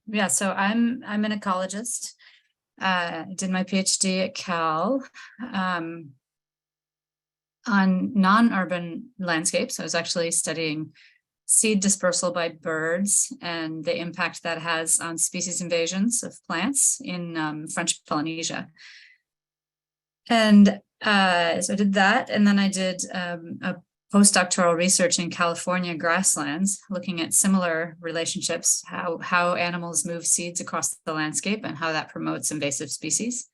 Yeah, so I'm an ecologist. I did my PhD at Cal on non-urban landscapes. I was actually studying seed dispersal by birds and the impact that has on species invasions of plants in French Polynesia. And so I did that, and then I did a postdoctoral research in California grasslands, looking at similar relationships, how animals move seeds across the landscape and how that promotes invasive species.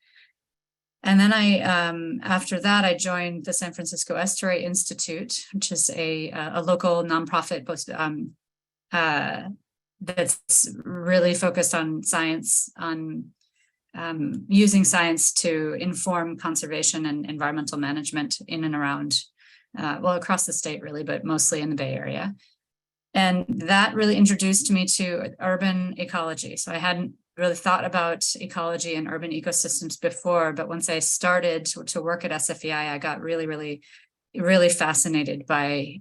And then after that, I joined the San Francisco Estuary Institute, which is a local nonprofit that's really focused on science, on using science to inform conservation and environmental management in and around, well, across the state really, but mostly in the Bay Area. And that really introduced me to urban ecology. So I hadn't really thought about ecology and urban ecosystems before, but once I started to work at SFEI, I got really fascinated by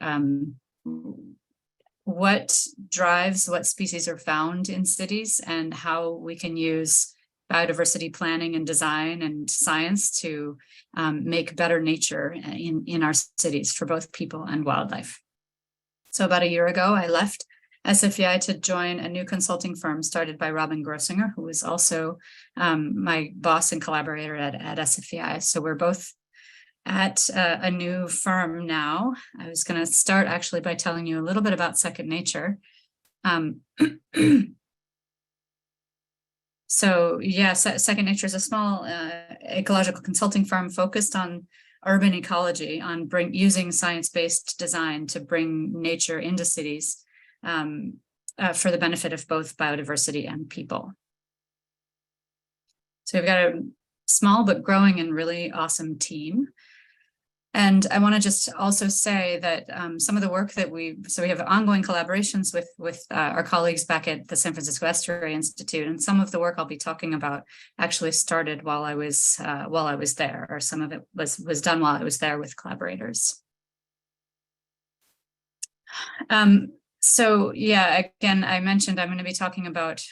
what drives what species are found in cities and how we can use biodiversity planning and design and science to make better nature in our cities for both people and wildlife. So about a year ago, I left SFEI to join a new consulting firm started by Robin Grossinger, who is also my boss and collaborator at SFEI. So we're both at a new firm now. I was going to start actually by telling you a little bit about Second Nature. So yeah, Second Nature is a small ecological consulting firm focused on urban ecology, on using science-based design to bring nature into cities for the benefit of both biodiversity and people. So we've got a small but growing and really awesome team. And I want to just also say that some of the work that we have ongoing collaborations with our colleagues back at the San Francisco Estuary Institute, and some of the work I'll be talking about actually started while I was there, or some of it was done while I was there with collaborators. So yeah, again, I mentioned I'm going to be talking about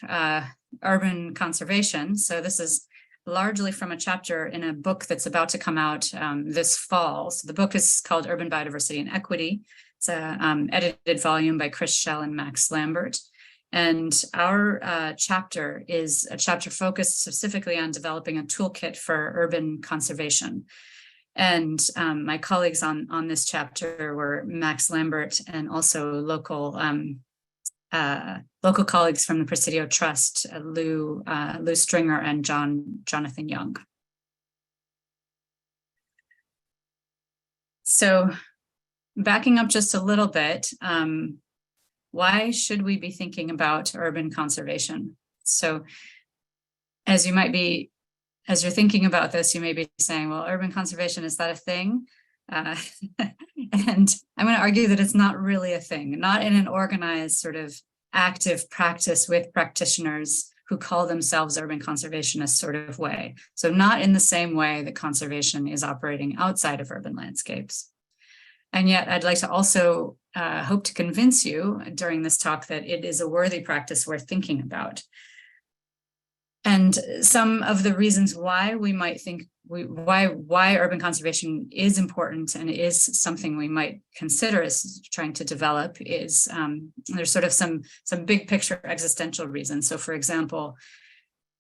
urban conservation. So this is largely from a chapter in a book that's about to come out this fall. So the book is called Urban Biodiversity and Equity. It's an edited volume by Chris Schell and Max Lambert. And our chapter is a chapter focused specifically on developing a toolkit for urban conservation. And my colleagues on this chapter were Max Lambert and also local colleagues from the Presidio Trust, Lou Stringer and Jonathan Young. So backing up just a little bit, why should we be thinking about urban conservation? So as you're thinking about this, you may be saying, well, urban conservation, is that a thing? And I'm going to argue that it's not really a thing, not in an organized sort of active practice with practitioners who call themselves urban conservationists sort of way. So not in the same way that conservation is operating outside of urban landscapes. And yet I'd like to also hope to convince you during this talk that it is a worthy practice worth thinking about. And some of the reasons why we might think why urban conservation is important and is something we might consider as trying to develop is there's sort of some big picture existential reasons. So for example,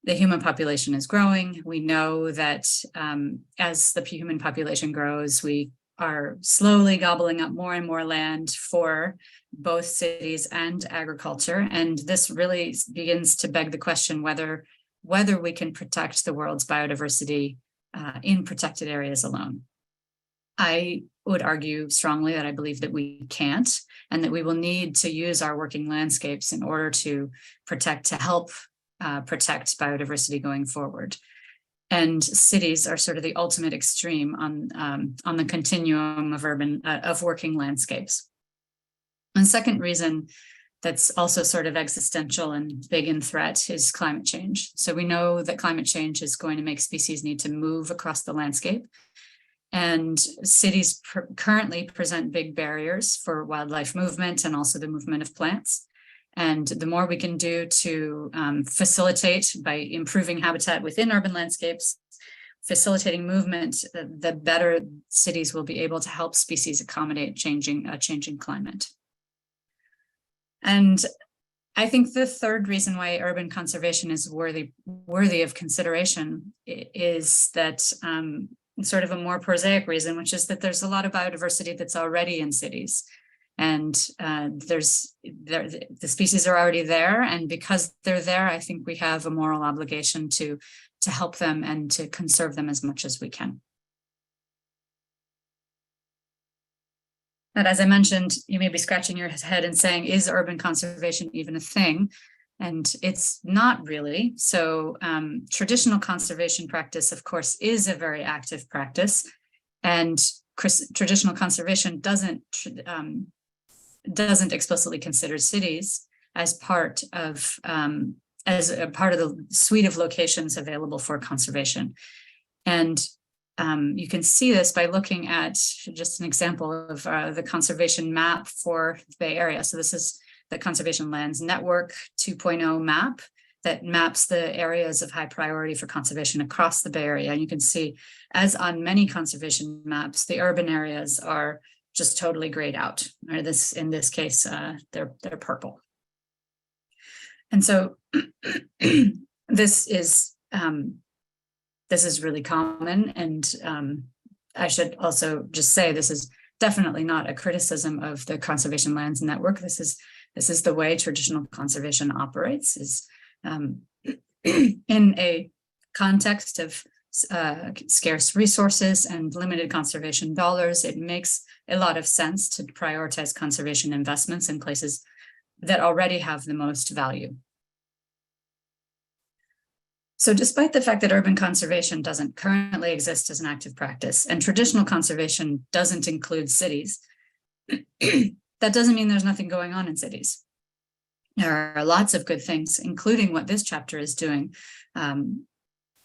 the human population is growing. We know that as the human population grows, we are slowly gobbling up more and more land for both cities and agriculture. And this really begins to beg the question whether we can protect the world's biodiversity in protected areas alone. I would argue strongly that I believe that we can't, and that we will need to use our working landscapes in order to help protect biodiversity going forward. And cities are sort of the ultimate extreme on the continuum of working landscapes. And the second reason that's also sort of existential and big in threat is climate change. So we know that climate change is going to make species need to move across the landscape. And cities currently present big barriers for wildlife movement and also the movement of plants. And the more we can do to facilitate by improving habitat within urban landscapes, facilitating movement, the better cities will be able to help species accommodate changing climate. And I think the third reason why urban conservation is worthy of consideration is that sort of a more prosaic reason, which is that there's a lot of biodiversity that's already in cities. And the species are already there. And because they're there, I think we have a moral obligation to help them and to conserve them as much as we can. But as I mentioned, you may be scratching your head and saying, is urban conservation even a thing? And it's not really. So traditional conservation practice, of course, is a very active practice. And traditional conservation doesn't explicitly consider cities as part of the suite of locations available for conservation. And you can see this by looking at just an example of the conservation map for the Bay Area. So this is the Conservation Lands Network 2.0 map that maps the areas of high priority for conservation across the Bay Area. And you can see, as on many conservation maps, the urban areas are just totally grayed out. Or in this case, they're purple. And so this is really common. And I should also just say, this is definitely not a criticism of the Conservation Lands Network. This is the way traditional conservation operates, is in a context of scarce resources and limited conservation dollars. It makes a lot of sense to prioritize conservation investments in places that already have the most value. So despite the fact that urban conservation doesn't currently exist as an active practice, and traditional conservation doesn't include cities, that doesn't mean there's nothing going on in cities. There are lots of good things, including what this chapter is doing. A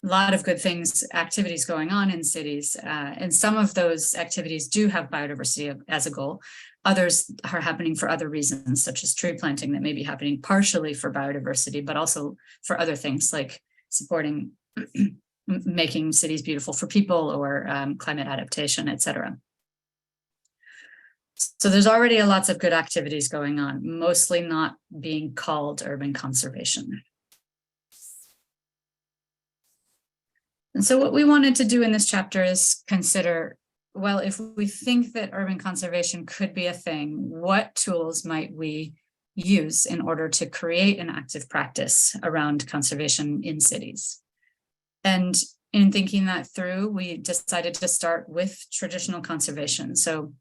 lot of good things, activities going on in cities. And some of those activities do have biodiversity as a goal. Others are happening for other reasons, such as tree planting, that may be happening partially for biodiversity, but also for other things like supporting making cities beautiful for people, or climate adaptation, et cetera. So there's already lots of good activities going on, mostly not being called urban conservation. And so what we wanted to do in this chapter is consider, well, if we think that urban conservation could be a thing, what tools might we use in order to create an active practice around conservation in cities? And in thinking that through, we decided to start with traditional conservation. So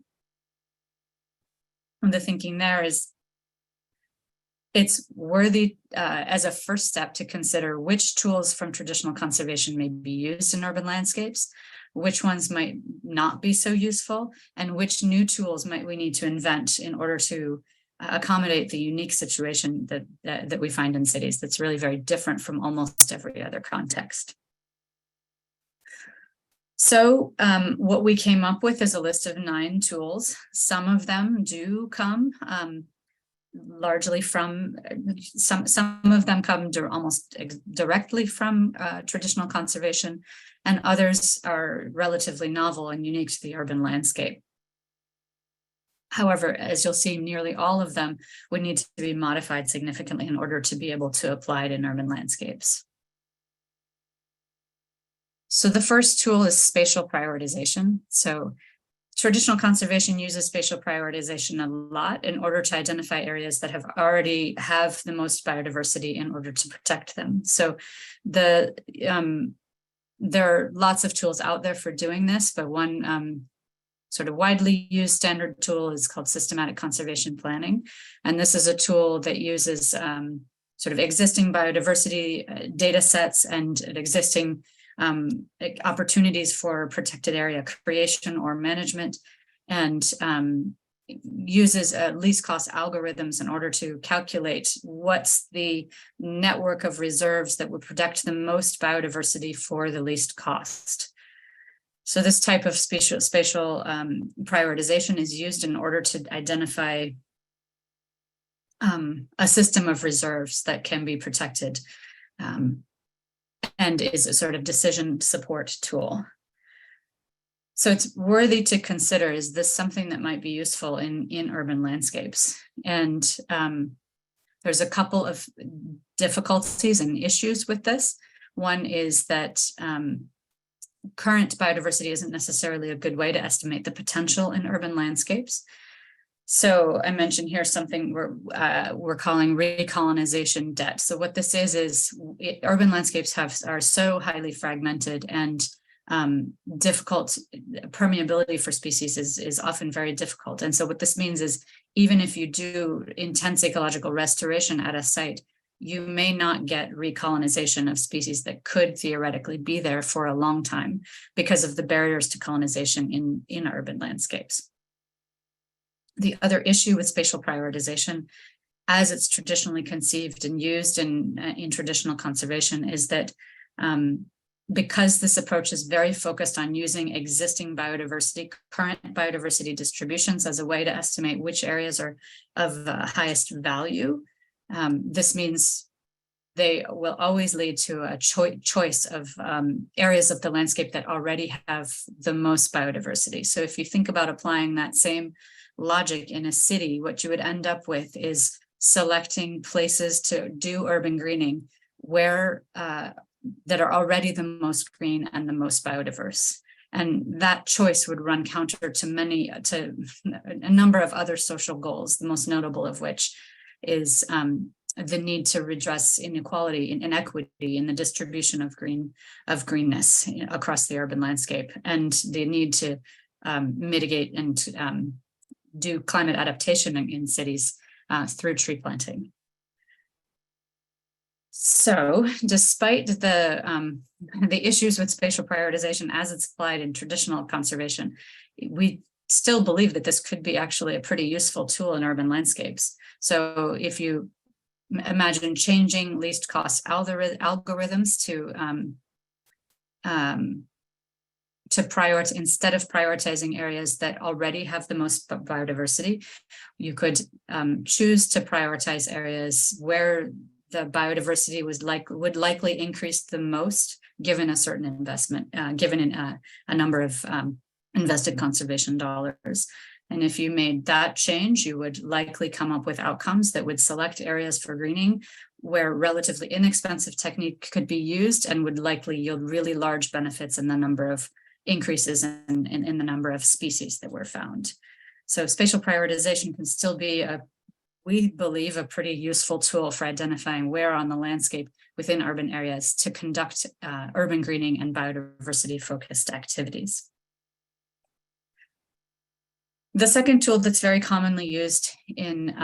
the thinking there is, it's worthy as a first step to consider which tools from traditional conservation may be used in urban landscapes, which ones might not be so useful, and which new tools might we need to invent in order to accommodate the unique situation that we find in cities that's really very different from almost every other context. So what we came up with is a list of 9 tools. Some of them do come largely from, some of them come almost directly from traditional conservation, and others are relatively novel and unique to the urban landscape. However, as you'll see, nearly all of them would need to be modified significantly in order to be able to apply it in urban landscapes. So the first tool is spatial prioritization. So traditional conservation uses spatial prioritization a lot in order to identify areas that already have the most biodiversity in order to protect them. So there are lots of tools out there for doing this, but one sort of widely used standard tool is called systematic conservation planning. And this is a tool that uses sort of existing biodiversity data sets and existing opportunities for protected area creation or management, and uses least cost algorithms in order to calculate what's the network of reserves that would protect the most biodiversity for the least cost. So this type of spatial prioritization is used in order to identify a system of reserves that can be protected, and is a sort of decision support tool. So it's worthy to consider, is this something that might be useful in urban landscapes? And there's a couple of difficulties and issues with this. One is that current biodiversity isn't necessarily a good way to estimate the potential in urban landscapes. So I mentioned here something we're calling recolonization debt. So what this is urban landscapes are so highly fragmented, and difficult permeability for species is often very difficult. And so what this means is, even if you do intense ecological restoration at a site, you may not get recolonization of species that could theoretically be there for a long time because of the barriers to colonization in urban landscapes. The other issue with spatial prioritization, as it's traditionally conceived and used in traditional conservation, is that because this approach is very focused on using existing biodiversity, current biodiversity distributions as a way to estimate which areas are of highest value, this means they will always lead to a choice of areas of the landscape that already have the most biodiversity. So if you think about applying that same logic in a city, what you would end up with is selecting places to do urban greening where that are already the most green and the most biodiverse. And that choice would run counter to a number of other social goals, the most notable of which is the need to redress inequality and inequity in the distribution of greenness across the urban landscape, and the need to mitigate and do climate adaptation in cities through tree planting. So despite the issues with spatial prioritization as it's applied in traditional conservation, we still believe that this could be actually a pretty useful tool in urban landscapes. So if you imagine changing least cost algorithms to prioritize, instead of prioritizing areas that already have the most biodiversity, you could choose to prioritize areas where the biodiversity would likely increase the most, given a certain investment, given a number of invested conservation dollars. And if you made that change, you would likely come up with outcomes that would select areas for greening where relatively inexpensive technique could be used and would likely yield really large benefits in the number of increases in the number of species that were found. So spatial prioritization can still be we believe, a pretty useful tool for identifying where on the landscape within urban areas to conduct urban greening and biodiversity focused activities. The second tool that's very commonly used in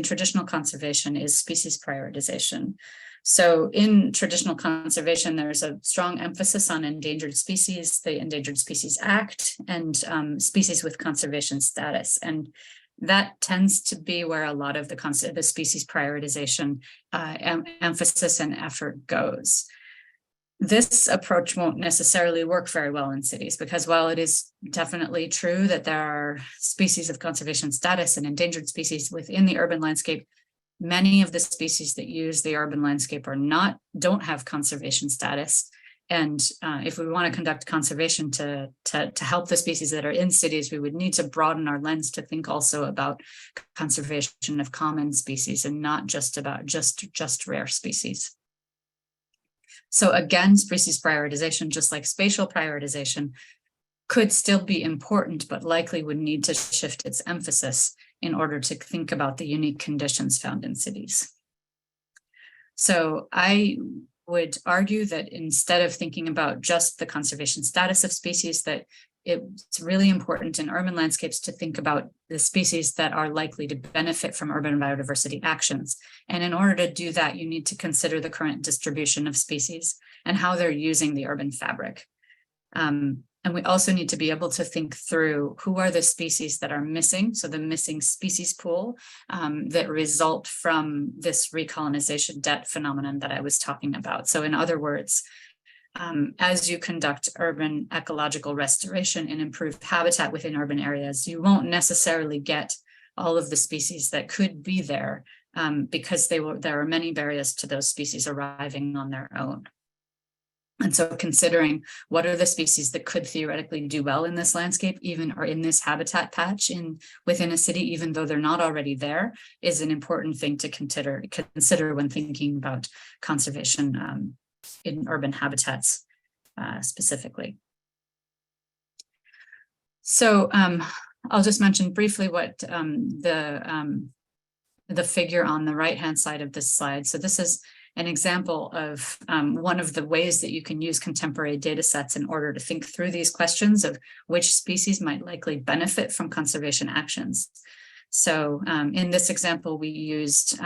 traditional conservation is species prioritization. So in traditional conservation, there's a strong emphasis on endangered species, the Endangered Species Act, and species with conservation status. And that tends to be where a lot of the species prioritization emphasis and effort goes. This approach won't necessarily work very well in cities, because while it is definitely true that there are species of conservation status and endangered species within the urban landscape, many of the species that use the urban landscape don't have conservation status. And if we want to conduct conservation to help the species that are in cities, we would need to broaden our lens to think also about conservation of common species and not just about just rare species. So again, species prioritization, just like spatial prioritization, could still be important, but likely would need to shift its emphasis in order to think about the unique conditions found in cities. So I would argue that instead of thinking about just the conservation status of species, that it's really important in urban landscapes to think about the species that are likely to benefit from urban biodiversity actions. And in order to do that, you need to consider the current distribution of species and how they're using the urban fabric. And we also need to be able to think through who are the species that are missing, so the missing species pool that result from this recolonization debt phenomenon that I was talking about. So in other words, as you conduct urban ecological restoration and improve habitat within urban areas, you won't necessarily get all of the species that could be there, because there are many barriers to those species arriving on their own. And so considering what are the species that could theoretically do well in this landscape, even or in this habitat patch within a city, even though they're not already there, is an important thing to consider when thinking about conservation in urban habitats specifically. So I'll just mention briefly what the figure on the right-hand side of this slide. So this is an example of one of the ways that you can use contemporary data sets in order to think through these questions of which species might likely benefit from conservation actions. So in this example, we used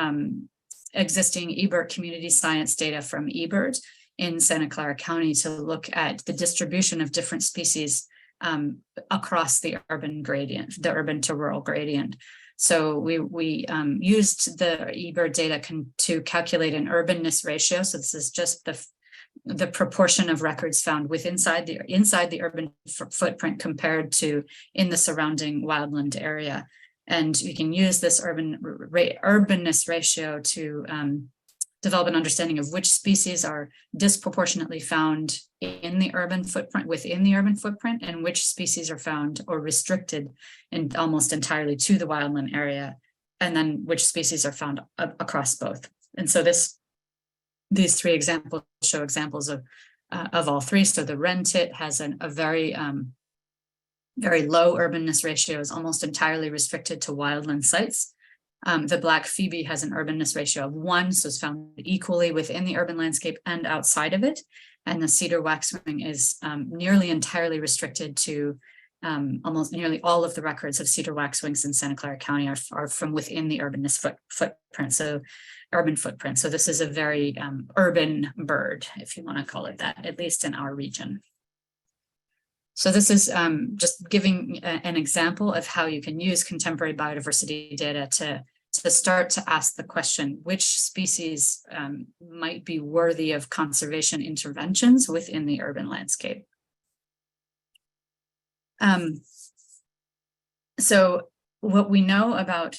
existing eBird community science data from eBird in Santa Clara County to look at the distribution of different species across the urban gradient, the urban to rural gradient. So we used the eBird data to calculate an urbanness ratio. So this is just the proportion of records found inside the urban footprint compared to in the surrounding wildland area. And you can use this urbanness ratio to develop an understanding of which species are disproportionately found in the urban footprint, within the urban footprint, and which species are found or restricted and almost entirely to the wildland area, and then which species are found across both. And so these three examples show examples of all three. So the wren tit has a very low urbanness ratio, is almost entirely restricted to wildland sites. The black phoebe has an urbanness ratio of 1, so it's found equally within the urban landscape and outside of it. And the cedar waxwing is nearly entirely restricted to almost nearly all of the records of cedar waxwings in Santa Clara County are from within the urbanness footprint, so urban footprint. So this is a very urban bird, if you want to call it that, at least in our region. So this is just giving an example of how you can use contemporary biodiversity data to start to ask the question, which species might be worthy of conservation interventions within the urban landscape. So what we know about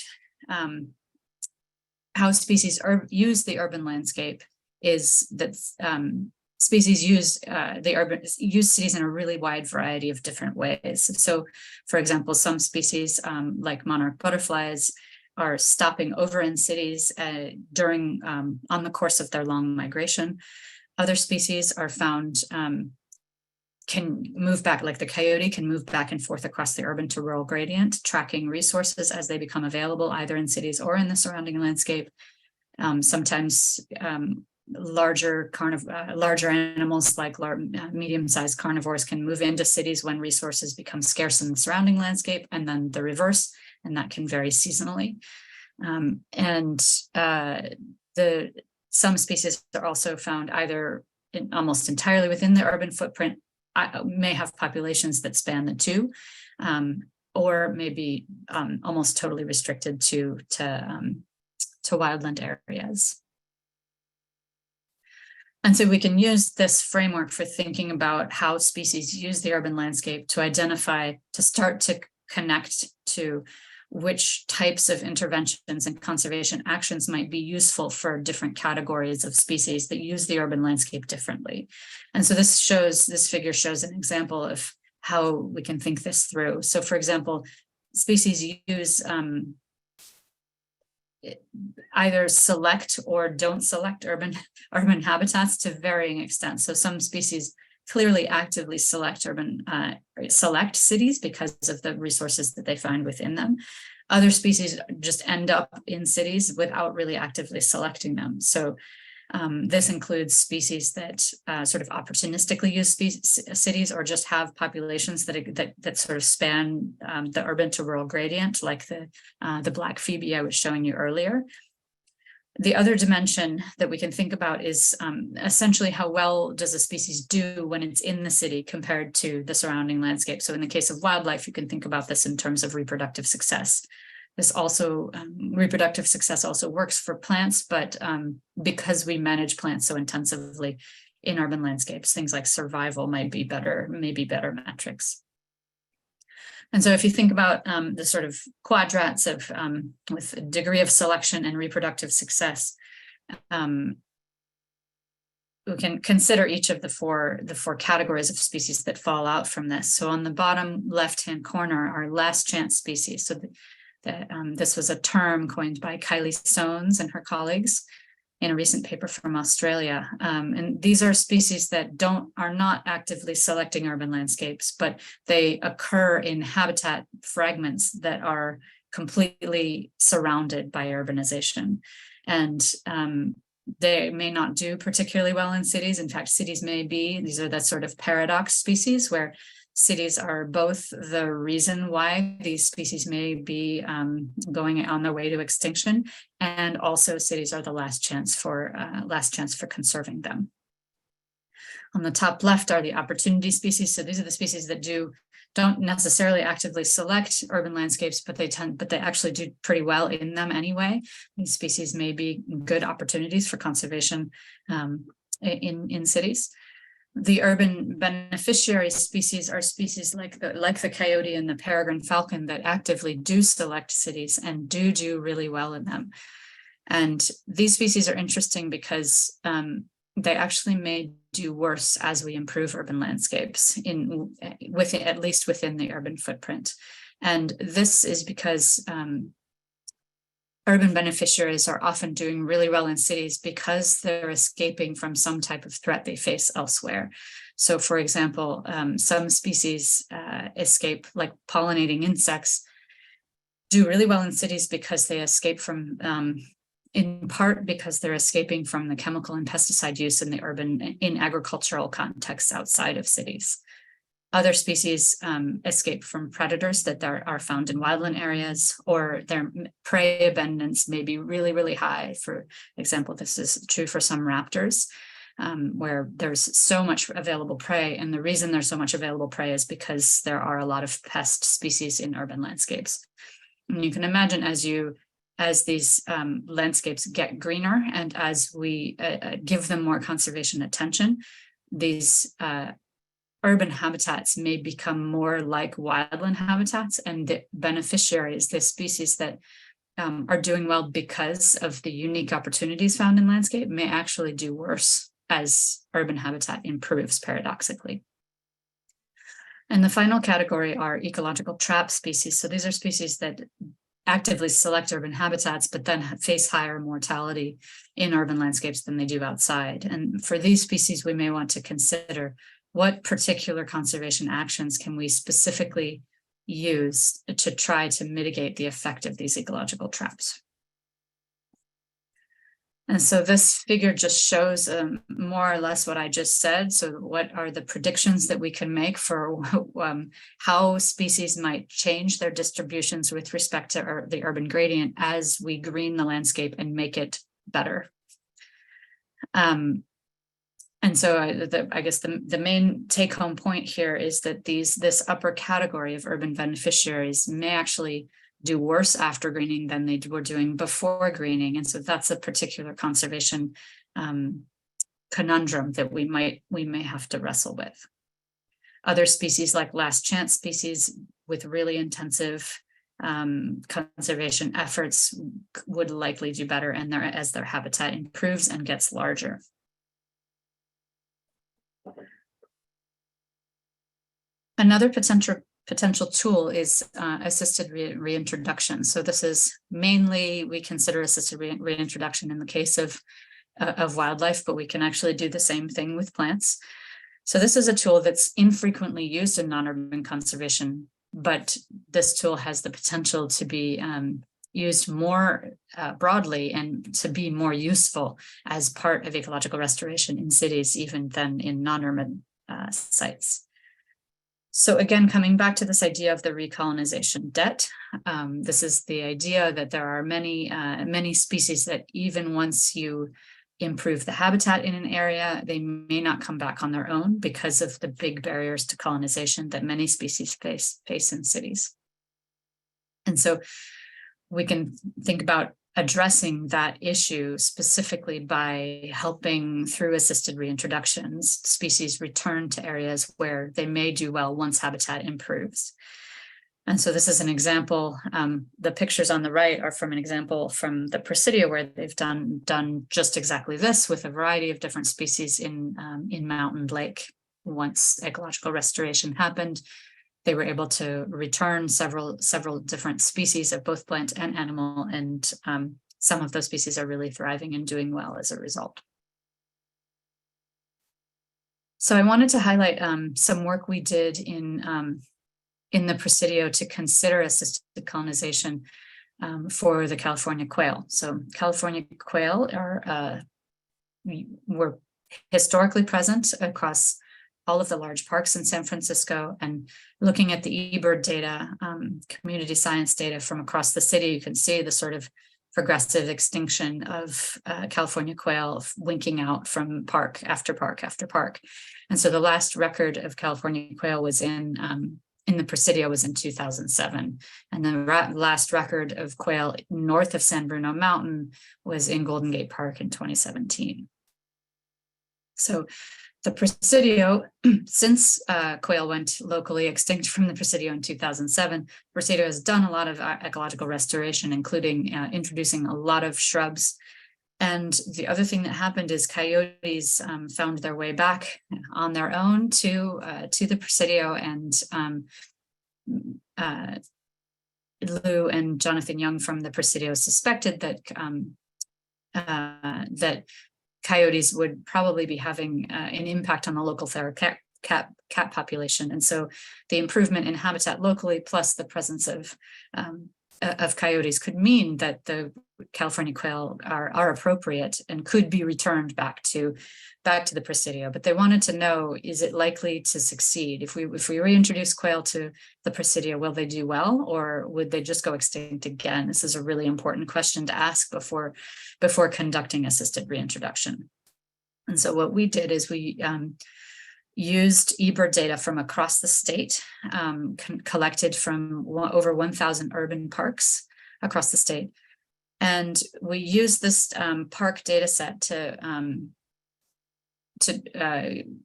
how species use the urban landscape is that species use cities in a really wide variety of different ways. So, for example, some species like monarch butterflies are stopping over in cities on the course of their long migration. Other species are found can move back, like the coyote can move back and forth across the urban to rural gradient, tracking resources as they become available either in cities or in the surrounding landscape. Sometimes larger animals like medium-sized carnivores can move into cities when resources become scarce in the surrounding landscape, and then the reverse, and that can vary seasonally. Some species are also found either almost entirely within the urban footprint, may have populations that span the two, or maybe almost totally restricted to wildland areas. And so we can use this framework for thinking about how species use the urban landscape to start to connect to which types of interventions and conservation actions might be useful for different categories of species that use the urban landscape differently. And so this figure shows an example of how we can think this through. So for example, species use either select or don't select urban habitats to varying extents. So some species clearly actively select cities because of the resources that they find within them. Other species just end up in cities without really actively selecting them. So this includes species that sort of opportunistically use cities or just have populations that sort of span the urban to rural gradient, like the black phoebe I was showing you earlier. The other dimension that we can think about is essentially how well does a species do when it's in the city compared to the surrounding landscape. So in the case of wildlife, you can think about this in terms of reproductive success. This also, reproductive success also works for plants, but because we manage plants so intensively in urban landscapes, things like survival may be better metrics. And so if you think about the sort of quadrats of with degree of selection and reproductive success, we can consider each of the four categories of species that fall out from this. So on the bottom left-hand corner are last chance species. So this was a term coined by Kylie Soanes and her colleagues in a recent paper from Australia. And these are species that are not actively selecting urban landscapes, but they occur in habitat fragments that are completely surrounded by urbanization. And they may not do particularly well in cities. In fact, cities may be, these are that sort of paradox species where cities are both the reason why these species may be going on their way to extinction, and also cities are the last chance for conserving them. On the top left are the opportunity species. So these are the species that don't necessarily actively select urban landscapes, but they actually do pretty well in them anyway. These species may be good opportunities for conservation in cities. The urban beneficiary species are species like the coyote and the peregrine falcon that actively do select cities and do really well in them. And these species are interesting because they actually may do worse as we improve urban landscapes at least within the urban footprint. And this is because urban beneficiaries are often doing really well in cities because they're escaping from some type of threat they face elsewhere. So for example, some species escape, like pollinating insects, do really well in cities because they escape from in part because they're escaping from the chemical and pesticide use in agricultural contexts outside of cities. Other species escape from predators that are found in wildland areas, or their prey abundance may be really high. For example, this is true for some raptors, where there's so much available prey. And the reason there's so much available prey is because there are a lot of pest species in urban landscapes. And you can imagine as these landscapes get greener and as we give them more conservation attention, these urban habitats may become more like wildland habitats, and the beneficiaries, the species that are doing well because of the unique opportunities found in landscape, may actually do worse as urban habitat improves, paradoxically. And the final category are ecological trap species. So these are species that actively select urban habitats, but then face higher mortality in urban landscapes than they do outside. And for these species, we may want to consider what particular conservation actions can we specifically use to try to mitigate the effect of these ecological traps. And so this figure just shows more or less what I just said. So what are the predictions that we can make for how species might change their distributions with respect to the urban gradient as we green the landscape and make it better? And so I guess the main take-home point here is that this upper category of urban beneficiaries may actually do worse after greening than they were doing before greening. And so that's a particular conservation conundrum that we may have to wrestle with. Other species like last chance species with really intensive conservation efforts would likely do better as their habitat improves and gets larger. Another potential tool is assisted reintroduction. So this is mainly, we consider assisted reintroduction in the case of wildlife, but we can actually do the same thing with plants. So this is a tool that's infrequently used in non-urban conservation, but this tool has the potential to be used more broadly and to be more useful as part of ecological restoration in cities, even than in non-urban sites. So again, coming back to this idea of the recolonization debt, this is the idea that there are many species that even once you improve the habitat in an area, they may not come back on their own because of the big barriers to colonization that many species face in cities. And so we can think about addressing that issue specifically by helping, through assisted reintroductions, species return to areas where they may do well once habitat improves. And so this is an example. The pictures on the right are from an example from the Presidio, where they've done just exactly this with a variety of different species in Mountain Lake. Once ecological restoration happened, they were able to return several different species of both plant and animal, and some of those species are really thriving and doing well as a result. So I wanted to highlight some work we did in the Presidio to consider assisted colonization for the California quail. So California quail were historically present across all of the large parks in San Francisco, and looking at the eBird data, community science data from across the city, you can see the sort of progressive extinction of California quail winking out from park after park after park. And so the last record of California quail was in the Presidio was in 2007. And the last record of quail north of San Bruno Mountain was in Golden Gate Park in 2017. So the Presidio, since quail went locally extinct from the Presidio in 2007, Presidio has done a lot of ecological restoration, including introducing a lot of shrubs. And the other thing that happened is coyotes found their way back on their own to the Presidio, and Lou and Jonathan Young from the Presidio suspected that that coyotes would probably be having an impact on the local feral cat population. And so the improvement in habitat locally, plus the presence of coyotes, could mean that the California quail are appropriate and could be returned back to the Presidio. But they wanted to know, is it likely to succeed? If we reintroduce quail to the Presidio, will they do well, or would they just go extinct again? This is a really important question to ask before conducting assisted reintroduction. And so what we did is we used eBird data from across the state, collected from over 1,000 urban parks across the state. And we used this park data set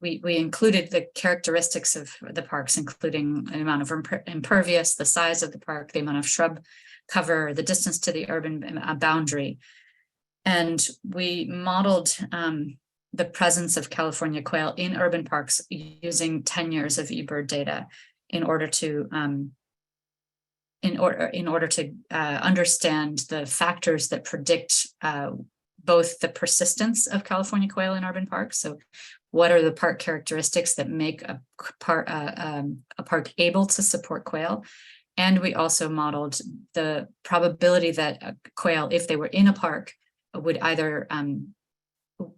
we included the characteristics of the parks, including the amount of impervious, the size of the park, the amount of shrub cover, the distance to the urban boundary. And we modeled the presence of California quail in urban parks using 10 years of eBird data in order to understand the factors that predict both the persistence of California quail in urban parks. So what are the park characteristics that make a park able to support quail? And we also modeled the probability that a quail, if they were in a park, would either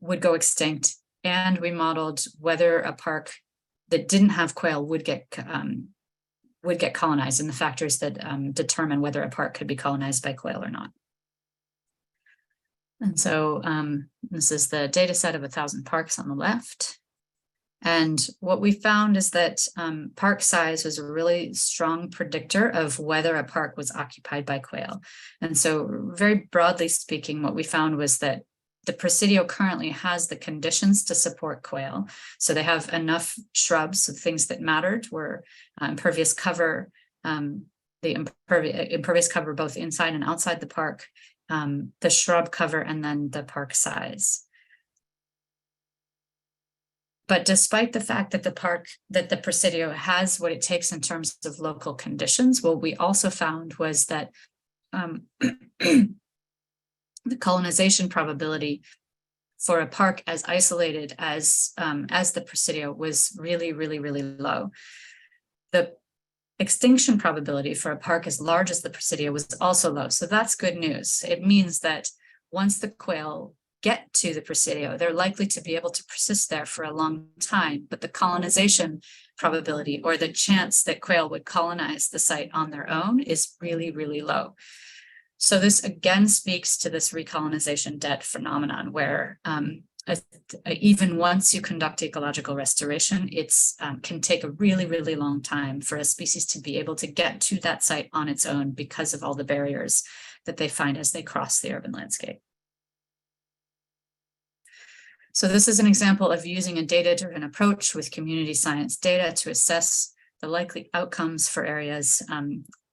would go extinct. And we modeled whether a park that didn't have quail would get colonized, and the factors that determine whether a park could be colonized by quail or not. And so this is the data set of 1,000 parks on the left. And what we found is that park size was a really strong predictor of whether a park was occupied by quail. And so very broadly speaking, what we found was that the Presidio currently has the conditions to support quail. So they have enough shrubs, so things that mattered were impervious cover, the impervious cover both inside and outside the park, the shrub cover, and then the park size. But despite the fact that the Presidio has what it takes in terms of local conditions, what we also found was that the colonization probability for a park as isolated as the Presidio was really, really, really low. The extinction probability for a park as large as the Presidio was also low. So that's good news. It means that once the quail get to the Presidio, they're likely to be able to persist there for a long time. But the colonization probability, or the chance that quail would colonize the site on their own, is really, really low. So this again speaks to this recolonization debt phenomenon, where even once you conduct ecological restoration, it's can take a really, really long time for a species to be able to get to that site on its own because of all the barriers that they find as they cross the urban landscape. So this is an example of using a data-driven approach with community science data to assess the likely outcomes for areas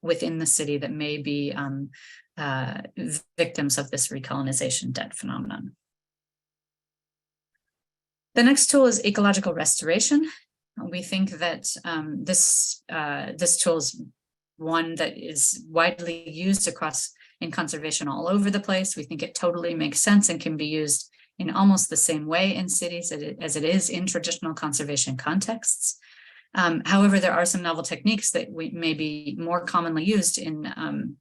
within the city that may be victims of this recolonization debt phenomenon. The next tool is ecological restoration. We think that this tool is one that is widely used in conservation all over the place. We think it totally makes sense and can be used in almost the same way in cities as it is in traditional conservation contexts. However, there are some novel techniques that may be more commonly used in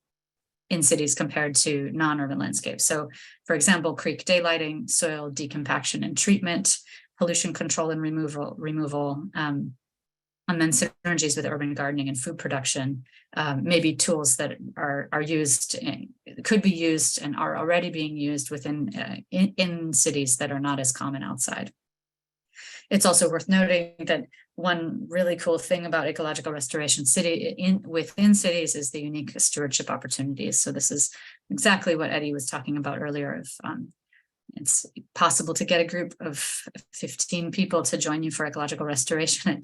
cities compared to non-urban landscapes. So, for example, creek daylighting, soil decompaction and treatment, pollution control and removal, and then synergies with urban gardening and food production, maybe tools that are used, could be used and are already being used within in cities that are not as common outside. It's also worth noting that one really cool thing about ecological restoration within cities is the unique stewardship opportunities. So this is exactly what Eddie was talking about earlier. It's possible to get a group of 15 people to join you for ecological restoration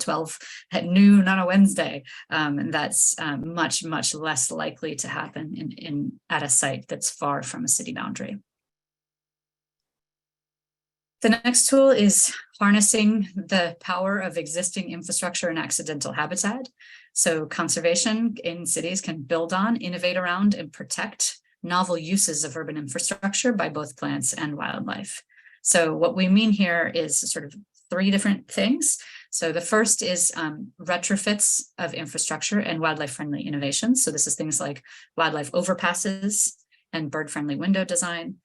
at noon on a Wednesday. And that's much, much less likely to happen at a site that's far from a city boundary. The next tool is harnessing the power of existing infrastructure and accidental habitat. So conservation in cities can build on, innovate around, and protect novel uses of urban infrastructure by both plants and wildlife. So what we mean here is sort of three different things. So the first is retrofits of infrastructure and wildlife-friendly innovations. So this is things like wildlife overpasses and bird-friendly window design.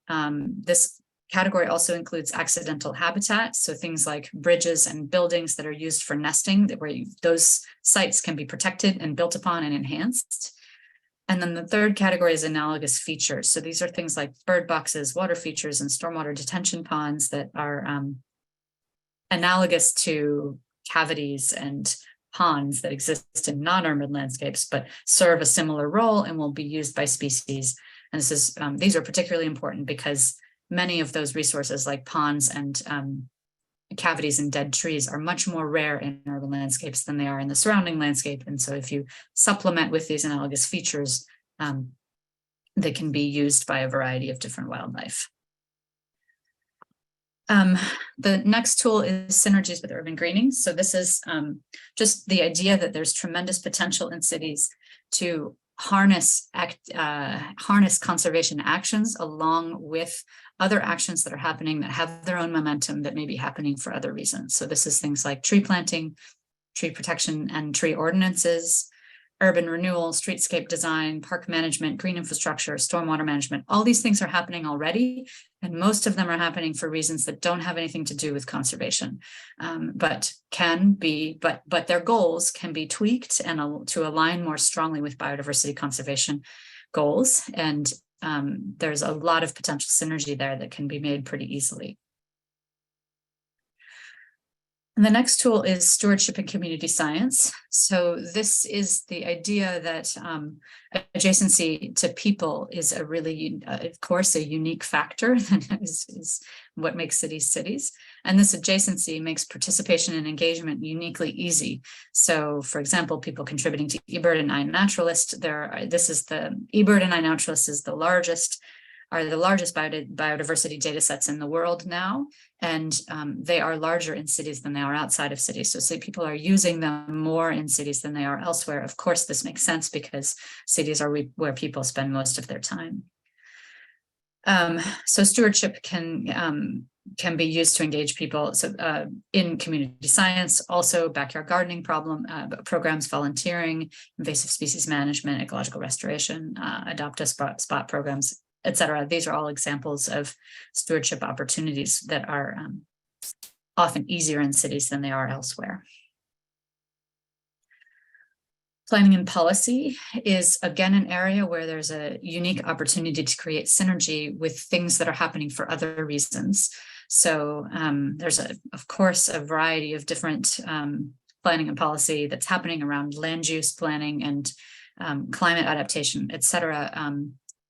This category also includes accidental habitat. So things like bridges and buildings that are used for nesting, where those sites can be protected and built upon and enhanced. And then the third category is analogous features. So these are things like bird boxes, water features, and stormwater detention ponds that are analogous to cavities and ponds that exist in non-urban landscapes, but serve a similar role and will be used by species. And these are particularly important because many of those resources like ponds and cavities and dead trees are much more rare in urban landscapes than they are in the surrounding landscape. And so if you supplement with these analogous features, they can be used by a variety of different wildlife. The next tool is synergies with urban greening. So this is just the idea that there's tremendous potential in cities to harness conservation actions along with other actions that are happening that have their own momentum that may be happening for other reasons. So this is things like tree planting, tree protection and tree ordinances, urban renewal, streetscape design, park management, green infrastructure, stormwater management. All these things are happening already, and most of them are happening for reasons that don't have anything to do with conservation, but their goals can be tweaked and to align more strongly with biodiversity conservation goals. And there's a lot of potential synergy there that can be made pretty easily. And the next tool is stewardship and community science. So this is the idea that adjacency to people is a really, of course, a unique factor that is what makes cities cities. And this adjacency makes participation and engagement uniquely easy. So, for example, people contributing to eBird and iNaturalist, eBird and iNaturalist is the largest biodiversity data sets in the world now, and they are larger in cities than they are outside of cities. So say people are using them more in cities than they are elsewhere. Of course, this makes sense because cities are where people spend most of their time. So stewardship can be used to engage people. So in community science, also backyard gardening programs, volunteering, invasive species management, ecological restoration, adopt a spot programs, etc. These are all examples of stewardship opportunities that are often easier in cities than they are elsewhere. Planning and policy is, again, an area where there's a unique opportunity to create synergy with things that are happening for other reasons. So there's, of course, a variety of different planning and policy that's happening around land use planning and climate adaptation, etc.,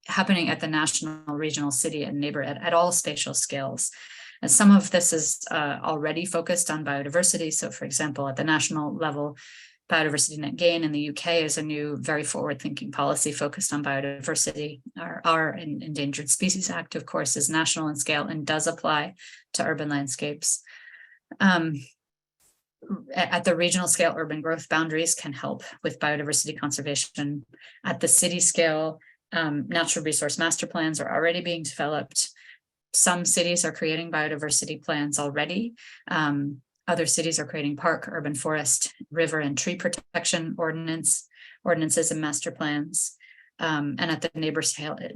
happening at the national, regional, city, and neighbor at all spatial scales. And some of this is already focused on biodiversity. So, for example, at the national level, biodiversity net gain in the UK is a new, very forward-thinking policy focused on biodiversity. Our Endangered Species Act, of course, is national in scale and does apply to urban landscapes. At the regional scale, urban growth boundaries can help with biodiversity conservation. At the city scale, natural resource master plans are already being developed. Some cities are creating biodiversity plans already. Other cities are creating park, urban forest, river, and tree protection ordinances and master plans. And at the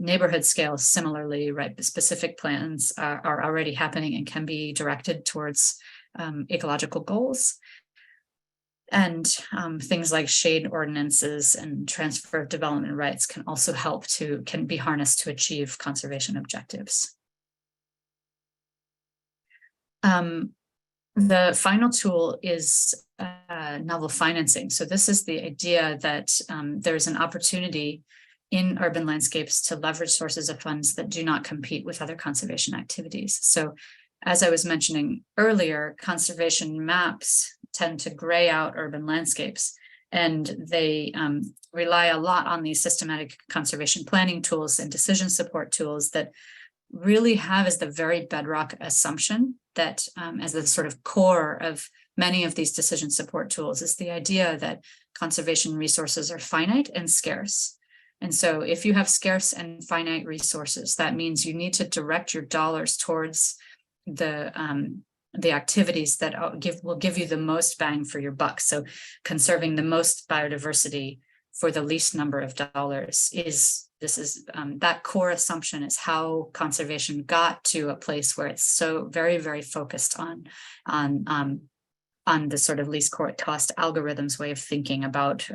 neighborhood scale, similarly, right, specific plans are already happening and can be directed towards ecological goals. And things like shade ordinances and transfer of development rights can also can be harnessed to achieve conservation objectives. The final tool is novel financing. So this is the idea that there's an opportunity in urban landscapes to leverage sources of funds that do not compete with other conservation activities. So as I was mentioning earlier, conservation maps tend to gray out urban landscapes, and they rely a lot on these systematic conservation planning tools and decision support tools that really have as the very bedrock assumption that as the sort of core of many of these decision support tools is the idea that conservation resources are finite and scarce. And so if you have scarce and finite resources, that means you need to direct your dollars towards the activities that will give you the most bang for your buck. So conserving the most biodiversity for the least number of dollars that core assumption is how conservation got to a place where it's so very, very focused on the sort of least cost algorithms way of thinking about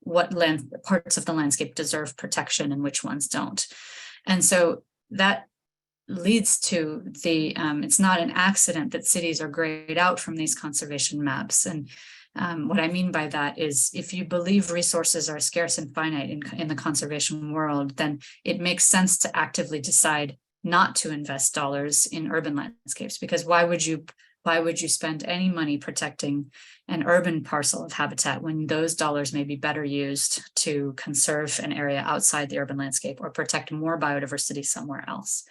what parts of the landscape deserve protection and which ones don't. And so that leads to it's not an accident that cities are grayed out from these conservation maps. And what I mean by that is if you believe resources are scarce and finite in the conservation world, then it makes sense to actively decide not to invest dollars in urban landscapes, because why would you spend any money protecting an urban parcel of habitat when those dollars may be better used to conserve an area outside the urban landscape or protect more biodiversity somewhere else?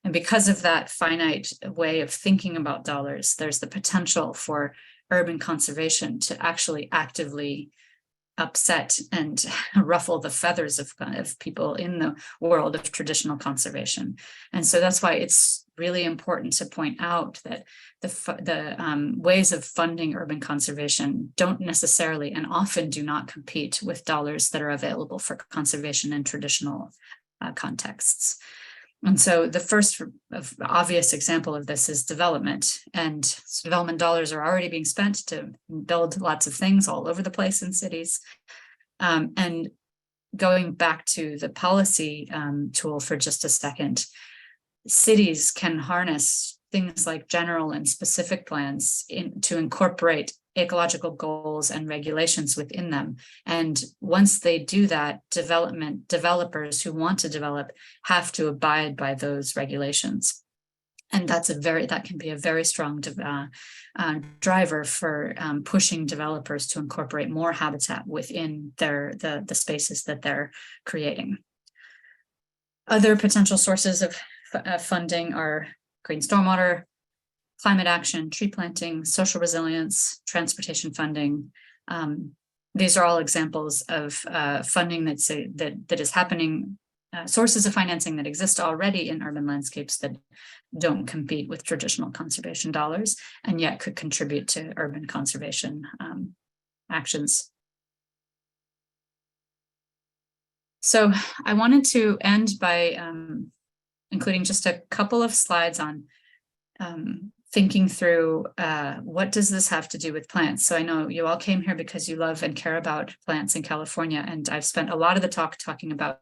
And because of that finite way of thinking about dollars, there's the potential for urban conservation to actually actively upset and ruffle the feathers of people in the world of traditional conservation. And so that's why it's really important to point out that the ways of funding urban conservation don't necessarily and often do not compete with dollars that are available for conservation in traditional contexts. And so the first obvious example of this is development. And so development dollars are already being spent to build lots of things all over the place in cities. And going back to the policy tool for just a second, cities can harness things like general and specific plans to incorporate ecological goals and regulations within them. And once they do that, developers who want to develop have to abide by those regulations. And that can be a very strong driver for pushing developers to incorporate more habitat within the spaces that they're creating. Other potential sources of funding are green stormwater, climate action, tree planting, social resilience, transportation funding. These are all examples of funding that is happening, sources of financing that exist already in urban landscapes that don't compete with traditional conservation dollars and yet could contribute to urban conservation actions. So I wanted to end by including just a couple of slides on thinking through what does this have to do with plants. So I know you all came here because you love and care about plants in California, and I've spent a lot of the talk talking about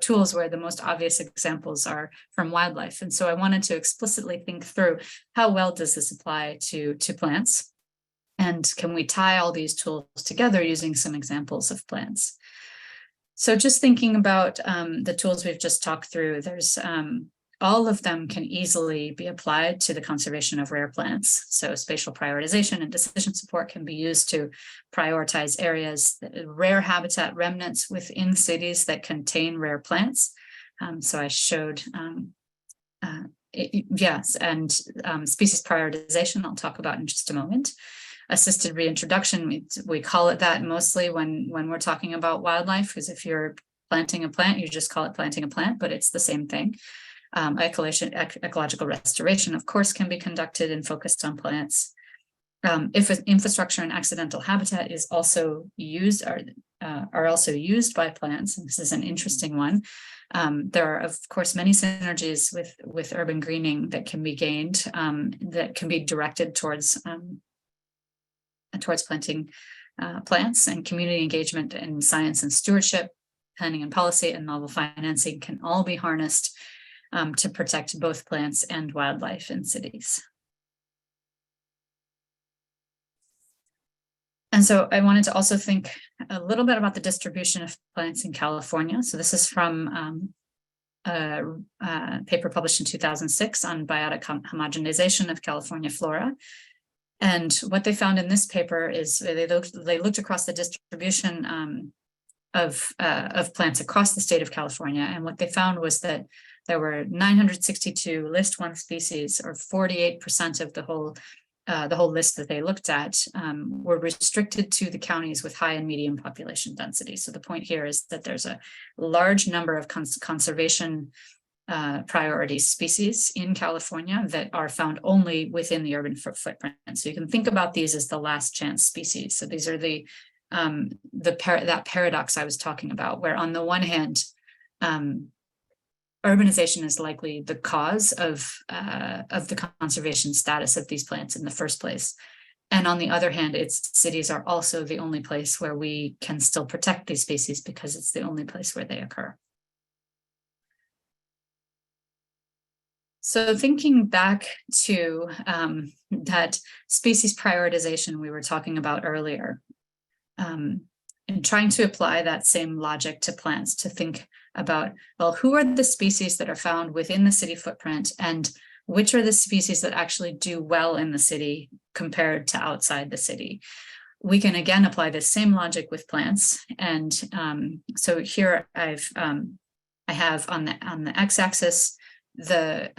tools where the most obvious examples are from wildlife. And so I wanted to explicitly think through how well does this apply to plants, and can we tie all these tools together using some examples of plants. So just thinking about the tools we've just talked through, there's all of them can easily be applied to the conservation of rare plants. So spatial prioritization and decision support can be used to prioritize areas, rare habitat remnants within cities that contain rare plants. So I showed, yes, and species prioritization I'll talk about in just a moment. Assisted reintroduction, we call it that mostly when we're talking about wildlife, because if you're planting a plant, you just call it planting a plant, but it's the same thing. Ecological restoration, of course, can be conducted and focused on plants. If infrastructure and accidental habitat is also used, are also used by plants, and this is an interesting one. There are, of course, many synergies with urban greening that can be gained, that can be directed towards planting plants, and community engagement in science and stewardship, planning and policy, and novel financing can all be harnessed to protect both plants and wildlife in cities. And so I wanted to also think a little bit about the distribution of plants in California. So this is from a paper published in 2006 on biotic homogenization of California flora. And what they found in this paper is they looked across the distribution of plants across the state of California. And what they found was that there were 962 list 1 species, or 48% of the whole list that they looked at, were restricted to the counties with high and medium population density. So the point here is that there's a large number of conservation priority species in California that are found only within the urban footprint. So you can think about these as the last chance species. So these are that paradox I was talking about, where on the one hand, urbanization is likely the cause of the conservation status of these plants in the first place. And on the other hand, cities are also the only place where we can still protect these species because it's the only place where they occur. So thinking back to that species prioritization we were talking about earlier, and trying to apply that same logic to plants, to think about, well, who are the species that are found within the city footprint, and which are the species that actually do well in the city compared to outside the city? We can again apply this same logic with plants. And so here I have on the x-axis the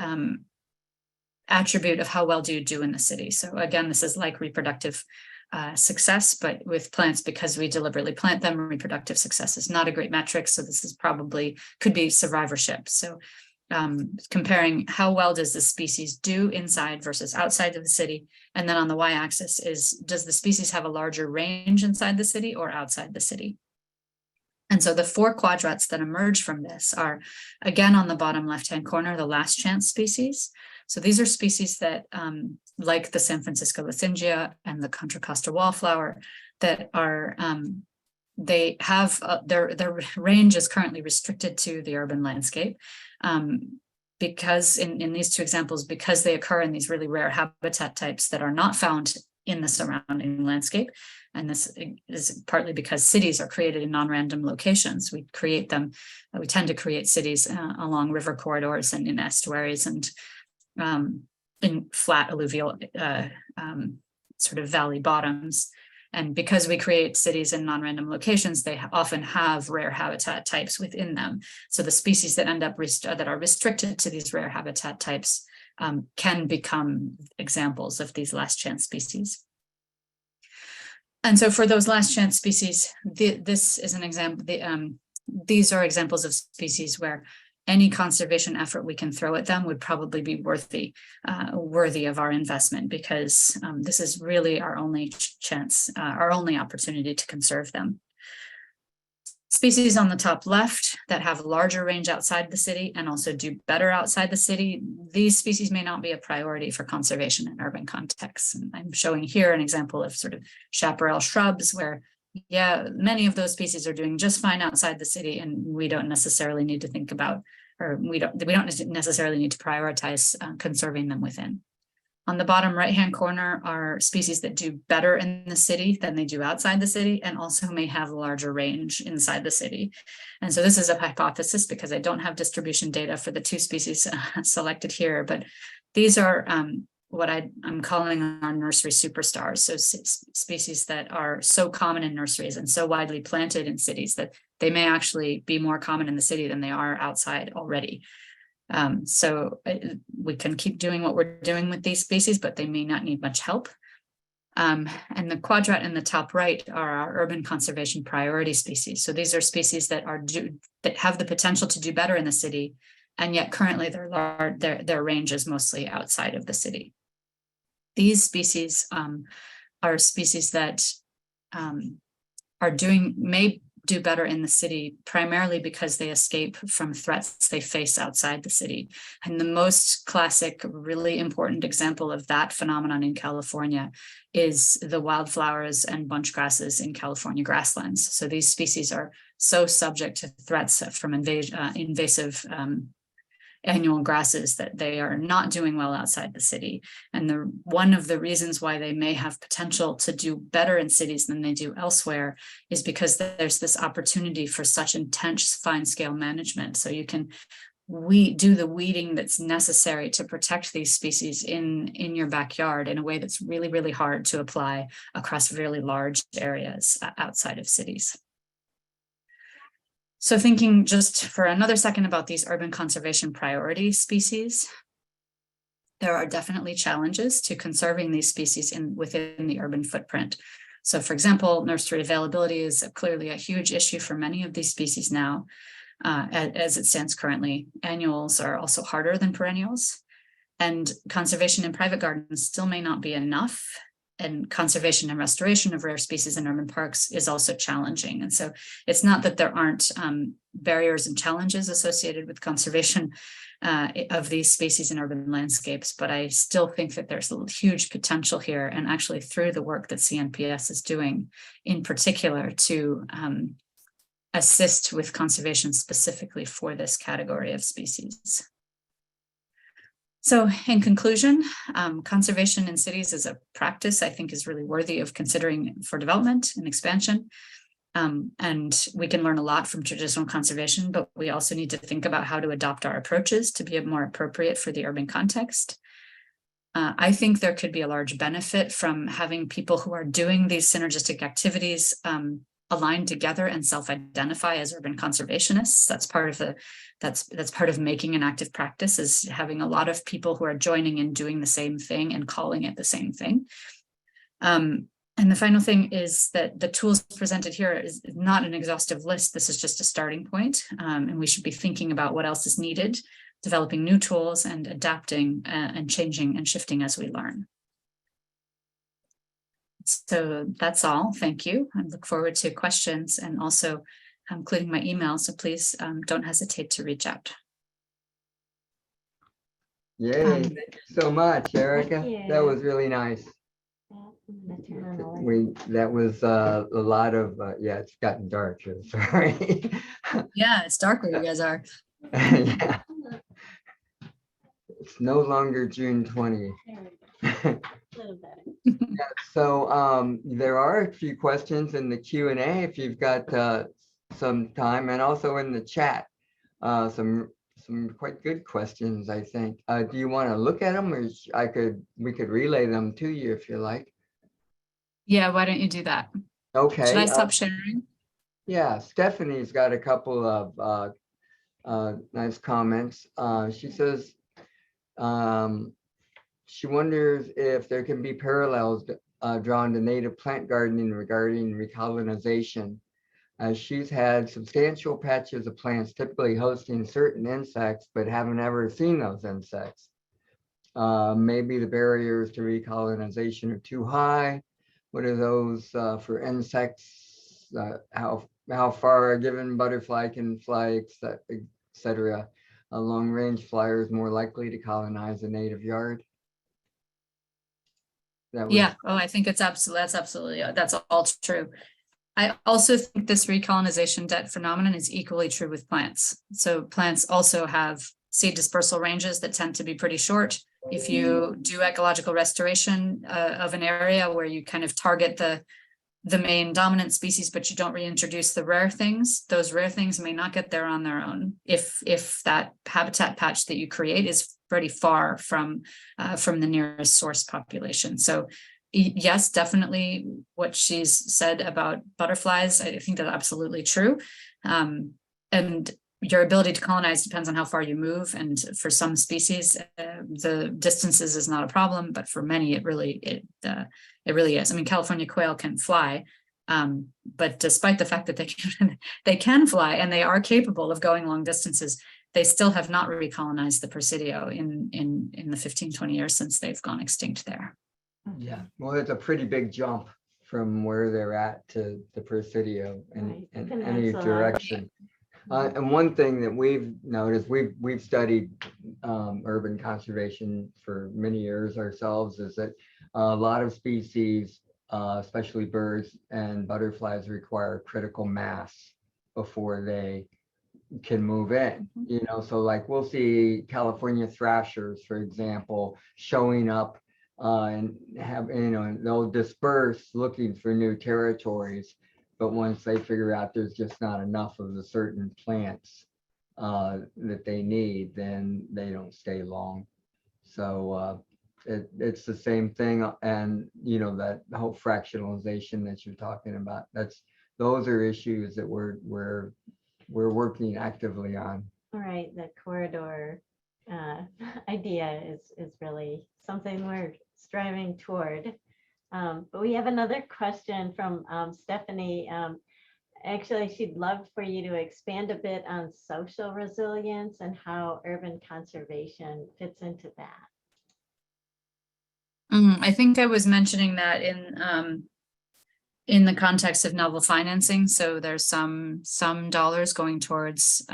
attribute of how well do you do in the city. So again, this is like reproductive success, but with plants, because we deliberately plant them, reproductive success is not a great metric. So this is could be survivorship. So comparing how well does the species do inside versus outside of the city. And then on the y-axis is, does the species have a larger range inside the city or outside the city? And so the 4 quadrats that emerge from this are, again, on the bottom left-hand corner, the last chance species. So these are species that, like the San Francisco Lithyngia and the Contra Costa wallflower, that are, they have, their range is currently restricted to the urban landscape. Because in these 2 examples, because they occur in these really rare habitat types that are not found in the surrounding landscape. And this is partly because cities are created in non-random locations. We create them, we tend to create cities along river corridors and in estuaries and in flat alluvial sort of valley bottoms. And because we create cities in non-random locations, they often have rare habitat types within them. So the species that end up that are restricted to these rare habitat types can become examples of these last chance species. And so for those last chance species, this is an example. These are examples of species where any conservation effort we can throw at them would probably be worthy of our investment, because this is really our only chance, our only opportunity to conserve them. Species on the top left that have larger range outside the city and also do better outside the city, these species may not be a priority for conservation in urban contexts. And I'm showing here an example of sort of chaparral shrubs where, yeah, many of those species are doing just fine outside the city, and we don't necessarily need to think about, or we don't necessarily need to prioritize conserving them within. On the bottom right-hand corner are species that do better in the city than they do outside the city, and also may have a larger range inside the city. And so this is a hypothesis because I don't have distribution data for the two species selected here, but these are what I'm calling our nursery superstars. So species that are so common in nurseries and so widely planted in cities that they may actually be more common in the city than they are outside already. So we can keep doing what we're doing with these species, but they may not need much help. And the quadrat in the top right are our urban conservation priority species. So these are species that have the potential to do better in the city, and yet currently their range is mostly outside of the city. These species are species that may do better in the city, primarily because they escape from threats they face outside the city. And the most classic, really important example of that phenomenon in California is the wildflowers and bunch grasses in California grasslands. So these species are so subject to threats from invasive annual grasses that they are not doing well outside the city. And one of the reasons why they may have potential to do better in cities than they do elsewhere is because there's this opportunity for such intense fine-scale management. So you can do the weeding that's necessary to protect these species in your backyard in a way that's really, really hard to apply across really large areas outside of cities. So thinking just for another second about these urban conservation priority species, there are definitely challenges to conserving these species within the urban footprint. So for example, nursery availability is clearly a huge issue for many of these species now. As it stands currently, annuals are also harder than perennials, and conservation in private gardens still may not be enough. And conservation and restoration of rare species in urban parks is also challenging. And so it's not that there aren't barriers and challenges associated with conservation of these species in urban landscapes, but I still think that there's a huge potential here, and actually through the work that CNPS is doing in particular to assist with conservation specifically for this category of species. So in conclusion, conservation in cities as a practice, I think, is really worthy of considering for development and expansion. And we can learn a lot from traditional conservation, but we also need to think about how to adopt our approaches to be more appropriate for the urban context. I think there could be a large benefit from having people who are doing these synergistic activities aligned together and self-identify as urban conservationists. That's part of making an active practice, is having a lot of people who are joining and doing the same thing and calling it the same thing. And the final thing is that the tools presented here is not an exhaustive list. This is just a starting point, and we should be thinking about what else is needed, developing new tools and adapting and changing and shifting as we learn. So that's all. Thank you. I look forward to questions, and also including my email. So please don't hesitate to reach out. Yay. Thank you so much, Erica. That was really nice. That was a lot of, yeah, it's gotten dark here. Sorry. Yeah, it's dark where you guys are. Yeah. It's no longer June 20th. Yeah, so there are a few questions in the Q&A if you've got some time, and also in the chat some quite good questions, I think. Do you want to look at them, or we could relay them to you if you like? Yeah, why don't you do that? Okay. Should I stop sharing? Yeah, Stephanie's got a couple of nice comments. She says she wonders if there can be parallels drawn to native plant gardening regarding recolonization, as she's had substantial patches of plants typically hosting certain insects, but haven't ever seen those insects. Maybe the barriers to recolonization are too high. What are those for insects? How far a given butterfly can fly, etc. A long-range flyer is more likely to colonize a native yard. Yeah. Oh, I think it's absolutely that's all true. I also think this recolonization debt phenomenon is equally true with plants. So plants also have seed dispersal ranges that tend to be pretty short, if you do ecological restoration of an area where you kind of target the main dominant species, but you don't reintroduce the rare things, those rare things may not get there on their own if that habitat patch that you create is pretty far from the nearest source population. So yes, definitely what she's said about butterflies, I think that's absolutely true. And your ability to colonize depends on how far you move. And for some species, the distances is not a problem, but for many, it really is. I mean, California quail can fly, but despite the fact that they can fly and they are capable of going long distances, they still have not recolonized the Presidio in the 15, 20 years since they've gone extinct there. Yeah, well, it's a pretty big jump from where they're at to the Presidio in any direction. And one thing that we've noticed, we've studied urban conservation for many years ourselves, is that a lot of species, especially birds and butterflies, require critical mass before they can move in. You know, so like we'll see California thrashers, for example, showing up and have, you know, and they'll disperse looking for new territories. But once they figure out there's just not enough of the certain plants that they need, then they don't stay long. So it's the same thing. And, you know, that whole fractionalization that you're talking about, those are issues that we're working actively on. All right, the corridor idea is really something we're striving toward. But we have another question from Stephanie. Actually, she'd love for you to expand a bit on social resilience and how urban conservation fits into that. I think I was mentioning that in the context of novel financing. So there's some dollars going towards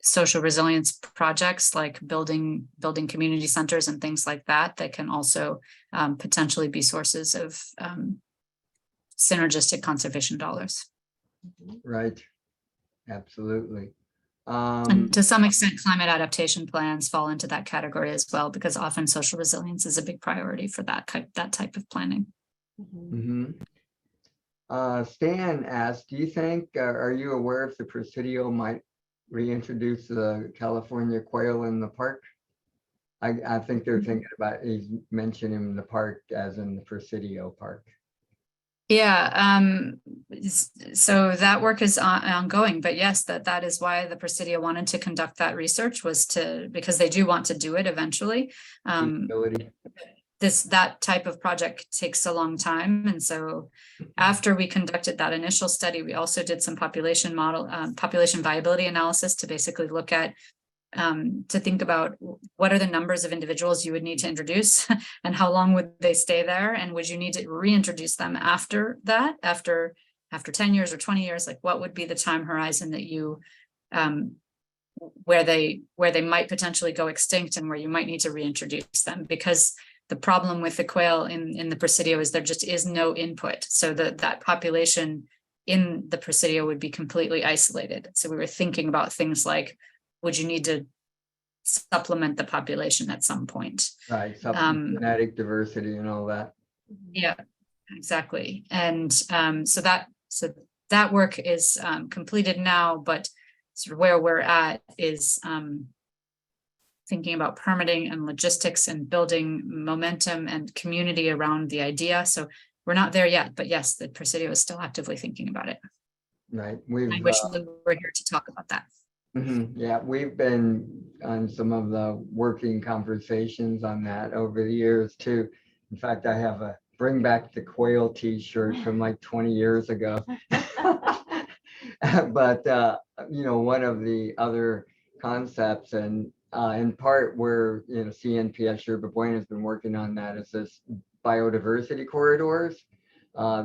social resilience projects like building community centers and things like that can also potentially be sources of synergistic conservation dollars. Right, absolutely. And to some extent, climate adaptation plans fall into that category as well, because often social resilience is a big priority for that type of planning. Stan asked, do you think, are you aware if the Presidio might reintroduce the California quail in the park? I think they're thinking about, he's mentioning the park as in the Presidio Park. Yeah, so that work is ongoing, but yes, that is why the Presidio wanted to conduct that research, because they do want to do it eventually. That type of project takes a long time. And so after we conducted that initial study, we also did some population viability analysis to basically look at, to think about what are the numbers of individuals you would need to introduce and how long would they stay there? And would you need to reintroduce them after that, after 10 years or 20 years? Like what would be the time horizon that you, where they might potentially go extinct and where you might need to reintroduce them? Because the problem with the quail in the Presidio is there just is no input. So that population in the Presidio would be completely isolated. So we were thinking about things like, would you need to supplement the population at some point? Right, genetic diversity and all that. Yeah, exactly. And so that work is completed now, but sort of where we're at is thinking about permitting and logistics and building momentum and community around the idea. So we're not there yet, but yes, the Presidio is still actively thinking about it. Right. I wish we were here to talk about that. Yeah, we've been on some of the working conversations on that over the years too. In fact, I have a Bring Back the Quail t-shirt from like 20 years ago. But, you know, one of the other concepts, and in part where, you know, CNPS Yerba Buena has been working on that, is this biodiversity corridors.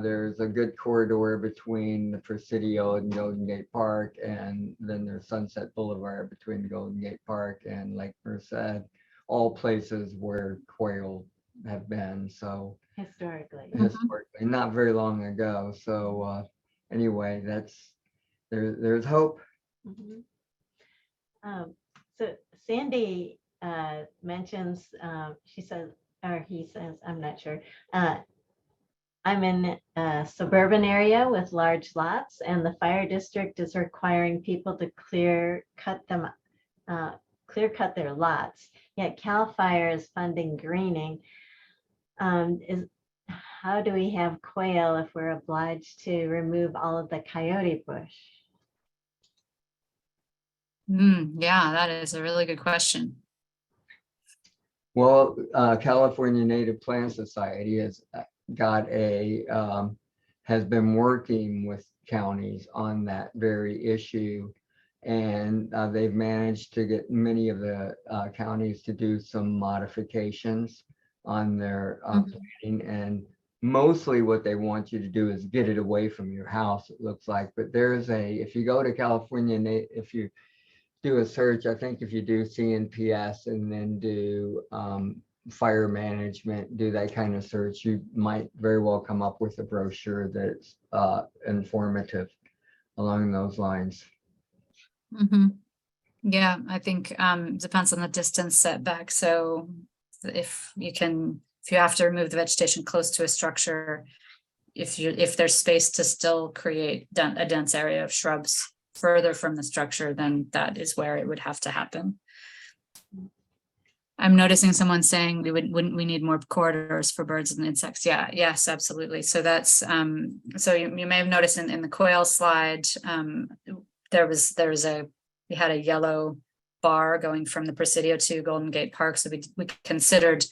There's a good corridor between the Presidio and Golden Gate Park, and then there's Sunset Boulevard between Golden Gate Park and Lake Merced, all places where quail have been. So Historically, not very long ago. So anyway, there's hope. So Sandy mentions, she says, or he says, I'm not sure. I'm in a suburban area with large lots, and the fire district is requiring people to clear cut their lots. Yet Cal Fire is funding greening. How do we have quail if we're obliged to remove all of the coyote bush? Yeah, that is a really good question. Well, California Native Plant Society has has been working with counties on that very issue. And they've managed to get many of the counties to do some modifications on their planning. And mostly what they want you to do is get it away from your house, it looks like. But if you go to California, if you do a search, I think if you do CNPS and then do fire management, do that kind of search, you might very well come up with a brochure that's informative along those lines. Yeah, I think depends on the distance setback. So if you have to remove the vegetation close to a structure, if there's space to still create a dense area of shrubs further from the structure, then that is where it would have to happen. I'm noticing someone saying wouldn't we need more corridors for birds and insects? Yeah, yes, absolutely. So that's so you may have noticed in the quail slide, we had a yellow bar going from the Presidio to Golden Gate Park. So we considered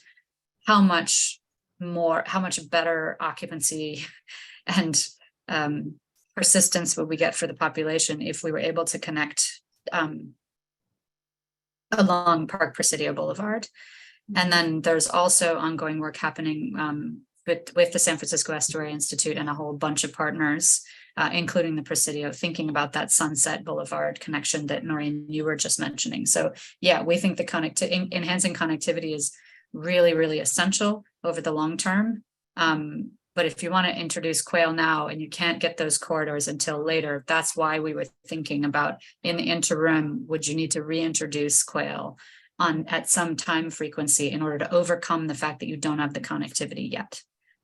how much better occupancy and persistence would we get for the population if we were able to connect along Park Presidio Boulevard. And then there's also ongoing work happening with the San Francisco Estuary Institute and a whole bunch of partners, including the Presidio, thinking about that Sunset Boulevard connection that Noreen, you were just mentioning. So yeah, we think the enhancing connectivity is really, really essential over the long term. But if you want to introduce quail now and you can't get those corridors until later, that's why we were thinking about in the interim, would you need to reintroduce quail at some time frequency in order to overcome the fact that you don't have the connectivity yet.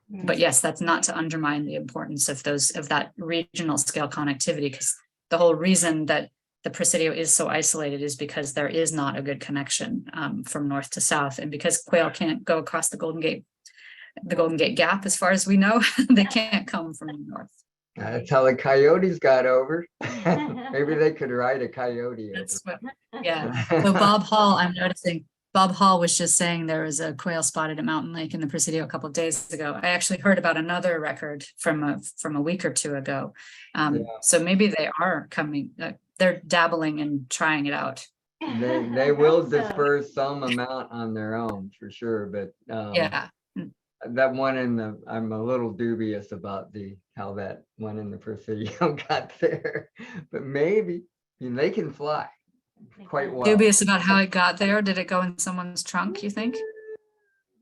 But yes, that's not to undermine the importance of that regional scale connectivity, because the whole reason that the Presidio is so isolated is because there is not a good connection from north to south, and because quail can't go across the Golden Gate Gap, as far as we know. They can't come from the north. That's how the coyotes got over. Maybe they could ride a coyote over. Yeah. So Bob Hall, I'm noticing Bob Hall was just saying there was a quail spotted at Mountain Lake in the Presidio a couple of days ago. I actually heard about another record from a week or two ago. So maybe they are coming. They're dabbling and trying it out. They will disperse some amount on their own for sure, but yeah. That one I'm a little dubious about how that one in the Presidio got there, but maybe they can fly quite well. Dubious about how it got there. Did it go in someone's trunk, you think?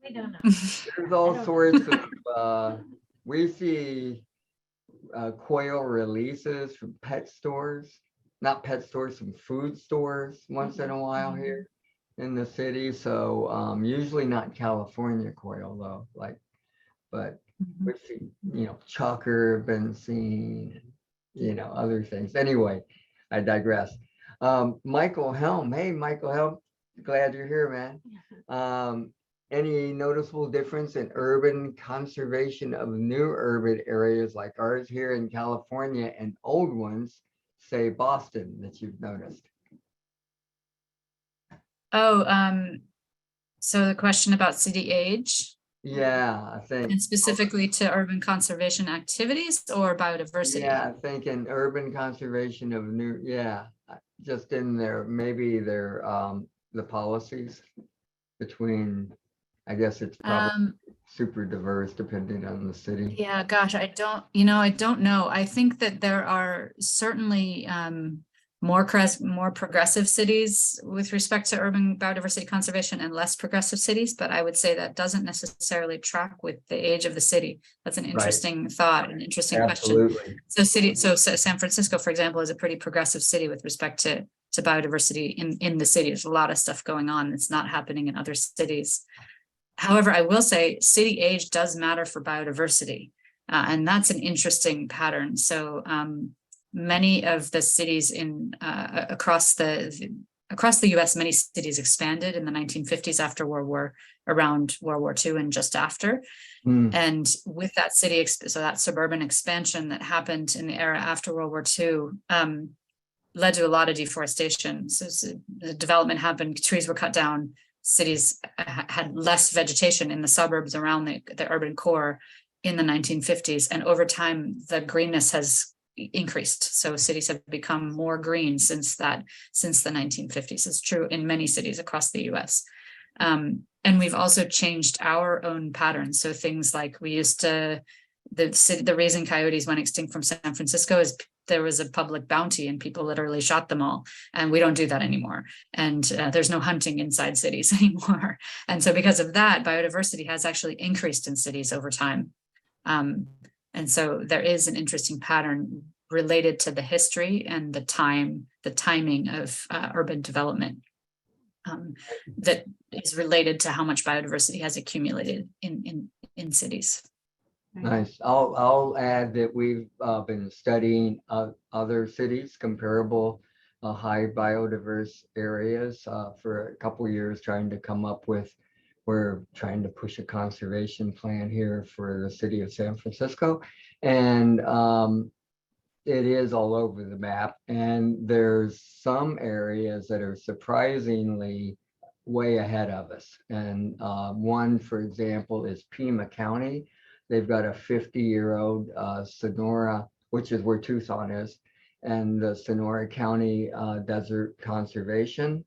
We don't know. There's all sorts of we see quail releases from from food stores once in a while here in the city. So usually not California quail though, but we see, chucker been seen, other things. Anyway, I digress. Michael Helm. Hey, Michael Helm, glad you're here, man. Any noticeable difference in urban conservation of new urban areas like ours here in California and old ones, say Boston, that you've noticed? So the question about city age? Yeah, I think. And specifically to urban conservation activities or biodiversity? Yeah, I think in urban conservation of just in maybe the policies between, I guess it's probably super diverse depending on the city. Yeah, gosh, I don't know. I think that there are certainly more progressive cities with respect to urban biodiversity conservation and less progressive cities, but I would say that doesn't necessarily track with the age of the city. That's an interesting thought, an interesting question. Absolutely. So San Francisco, for example, is a pretty progressive city with respect to biodiversity in the city. There's a lot of stuff going on that's not happening in other cities. However, I will say city age does matter for biodiversity, and that's an interesting pattern. So many of the cities across the US, many cities expanded in the 1950s after around World War II and just after. And with that so that suburban expansion that happened in the era after World War II led to a lot of deforestation. So the development happened, trees were cut down, cities had less vegetation in the suburbs around the urban core in the 1950s. And over time, the greenness has increased. So cities have become more green since the 1950s. It's true in many cities across the US. And we've also changed our own patterns. So things like the raising coyotes went extinct from San Francisco is there was a public bounty and people literally shot them all. And we don't do that anymore. And there's no hunting inside cities anymore. And so because of that, biodiversity has actually increased in cities over time. And so there is an interesting pattern related to the history and the timing of urban development that is related to how much biodiversity has accumulated in cities. Nice. I'll add that we've been studying other cities, comparable high biodiverse areas for a couple of years, trying to come up with, we're trying to push a conservation plan here for the city of San Francisco. And it is all over the map. And there's some areas that are surprisingly way ahead of us. And one, for example, is Pima County. They've got a 50-year-old Sonora, which is where Tucson is, and the Sonora County Desert Conservation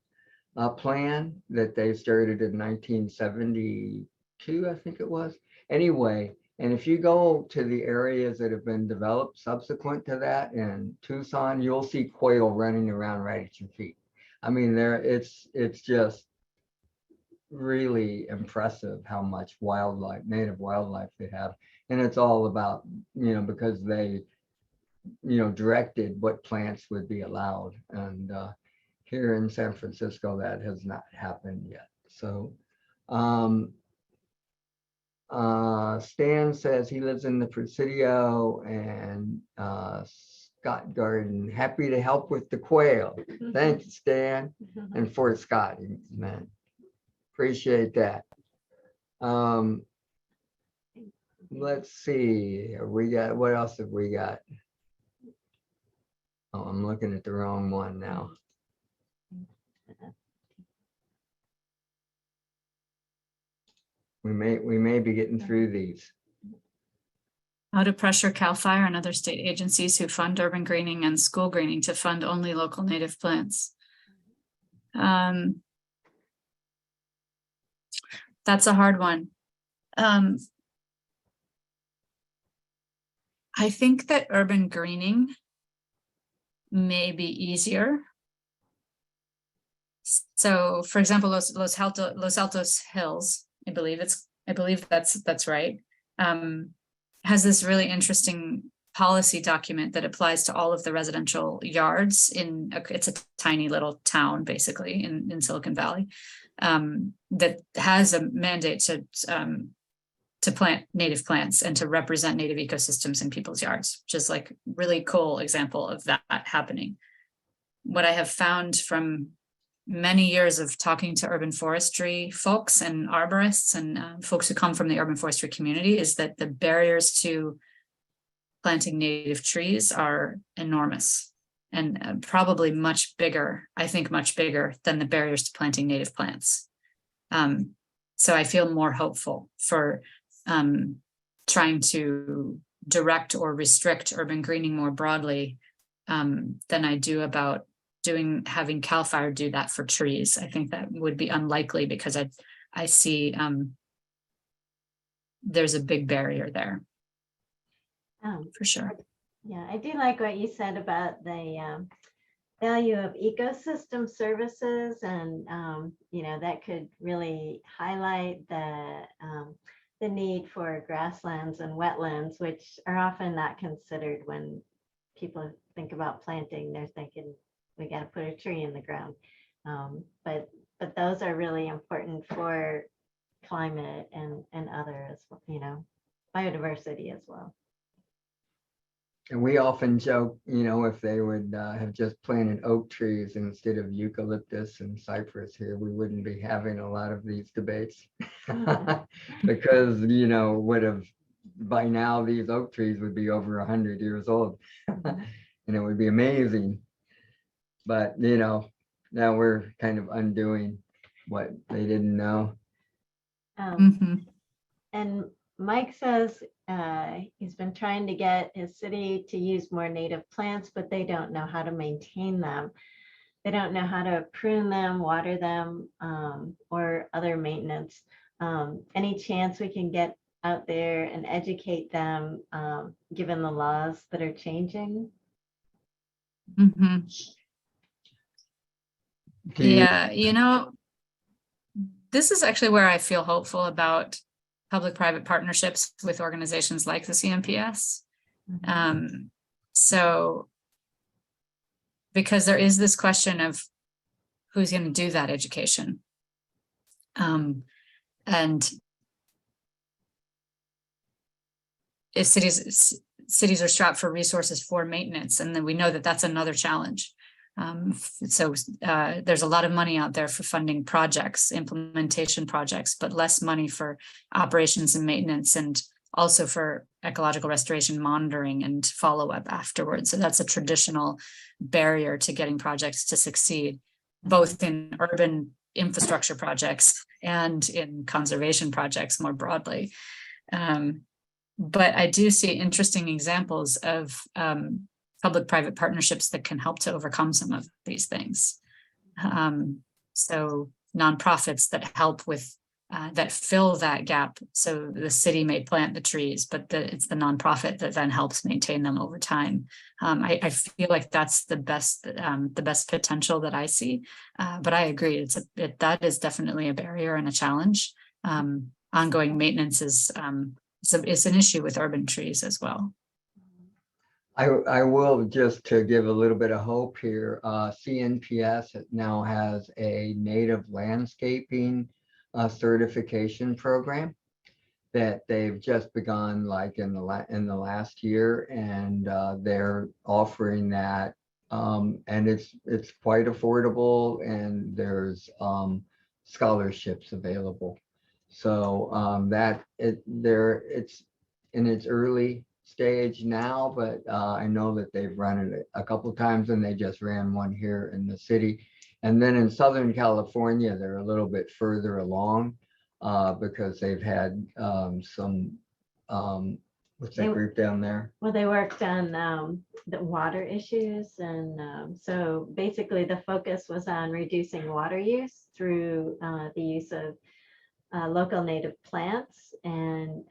plan that they started in 1972, I think it was. Anyway, and if you go to the areas that have been developed subsequent to that in Tucson, you'll see quail running around right at your feet. I mean, it's just really impressive how much native wildlife they have. And it's all about, because they, directed what plants would be allowed. And here in San Francisco, that has not happened yet. So Stan says he lives in the Presidio, and Scott Garden, happy to help with the quail. Thank you, Stan. And Fort Scott, man. Appreciate that. Let's see. What else have we got? Oh, I'm looking at the wrong one now. We may be getting through these. How to pressure CAL FIRE and other state agencies who fund urban greening and school greening to fund only local native plants. That's a hard one. I think that urban greening may be easier. So, for example, Los Altos Hills, I believe that's right, has this really interesting policy document that applies to all of the residential yards it's a tiny little town basically in Silicon Valley, that has a mandate to plant native plants and to represent native ecosystems in people's yards, which is like really cool example of that happening. What I have found from many years of talking to urban forestry folks and arborists and folks who come from the urban forestry community is that the barriers to planting native trees are enormous and probably much bigger, I think much bigger than the barriers to planting native plants. So I feel more hopeful for trying to direct or restrict urban greening more broadly than I do about having CAL FIRE do that for trees. I think that would be unlikely because I see there's a big barrier there. For sure. Yeah, I do like what you said about the value of ecosystem services, and that could really highlight the need for grasslands and wetlands, which are often not considered when people think about planting. They're thinking we got to put a tree in the ground, but those are really important for climate and other as well, biodiversity as well. And we often joke, if they would have just planted oak trees instead of eucalyptus and cypress here, we wouldn't be having a lot of these debates. Because, would have, by now, these oak trees would be over 100 years old. And it would be amazing. But, now we're kind of undoing what they didn't know. And Mike says he's been trying to get his city to use more native plants, but they don't know how to maintain them. They don't know how to prune them, water them, or other maintenance. Any chance we can get out there and educate them, given the laws that are changing? Yeah, this is actually where I feel hopeful about public-private partnerships with organizations like the CMPS. So, because there is this question of who's going to do that education. And if cities are strapped for resources for maintenance, and then we know that that's another challenge. So there's a lot of money out there for funding projects, implementation projects, but less money for operations and maintenance, and also for ecological restoration monitoring and follow-up afterwards. So that's a traditional barrier to getting projects to succeed, both in urban infrastructure projects and in conservation projects more broadly. But I do see interesting examples of public-private partnerships that can help to overcome some of these things. So nonprofits that help with, that fill that gap. So the city may plant the trees, but it's the nonprofit that then helps maintain them over time. I feel like that's the best potential that I see. But I agree, that is definitely a barrier and a challenge. Ongoing maintenance is an issue with urban trees as well. I will, just to give a little bit of hope here, CNPS now has a native landscaping certification program that they've just begun, like in the last year, and they're offering that, and it's quite affordable, and there's scholarships available. So it's in its early stage now, but I know that they've run it a couple times, and they just ran one here in the city. And then in Southern California, they're a little bit further along because they've had some, what's that group down there? Well, they worked on the water issues. And so basically the focus was on reducing water use through the use of local native plants, and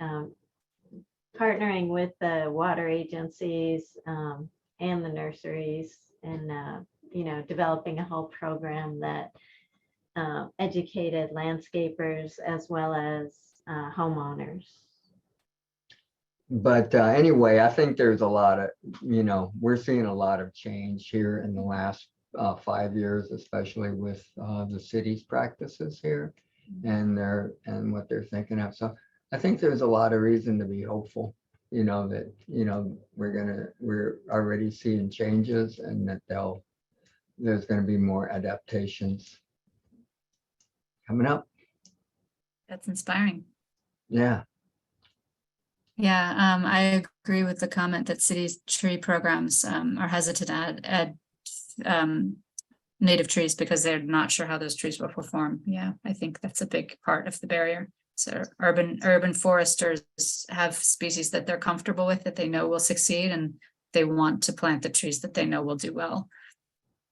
partnering with the water agencies and the nurseries, and developing a whole program that educated landscapers as well as homeowners. But anyway, I think there's a lot of, we're seeing a lot of change here in the last 5 years, especially with the city's practices here and what they're thinking of. So I think there's a lot of reason to be hopeful, that, we're already seeing changes, and that there's going to be more adaptations coming up. That's inspiring. Yeah. Yeah, I agree with the comment that cities' tree programs are hesitant to add native trees because they're not sure how those trees will perform. Yeah, I think that's a big part of the barrier. So urban foresters have species that they're comfortable with, that they know will succeed, and they want to plant the trees that they know will do well,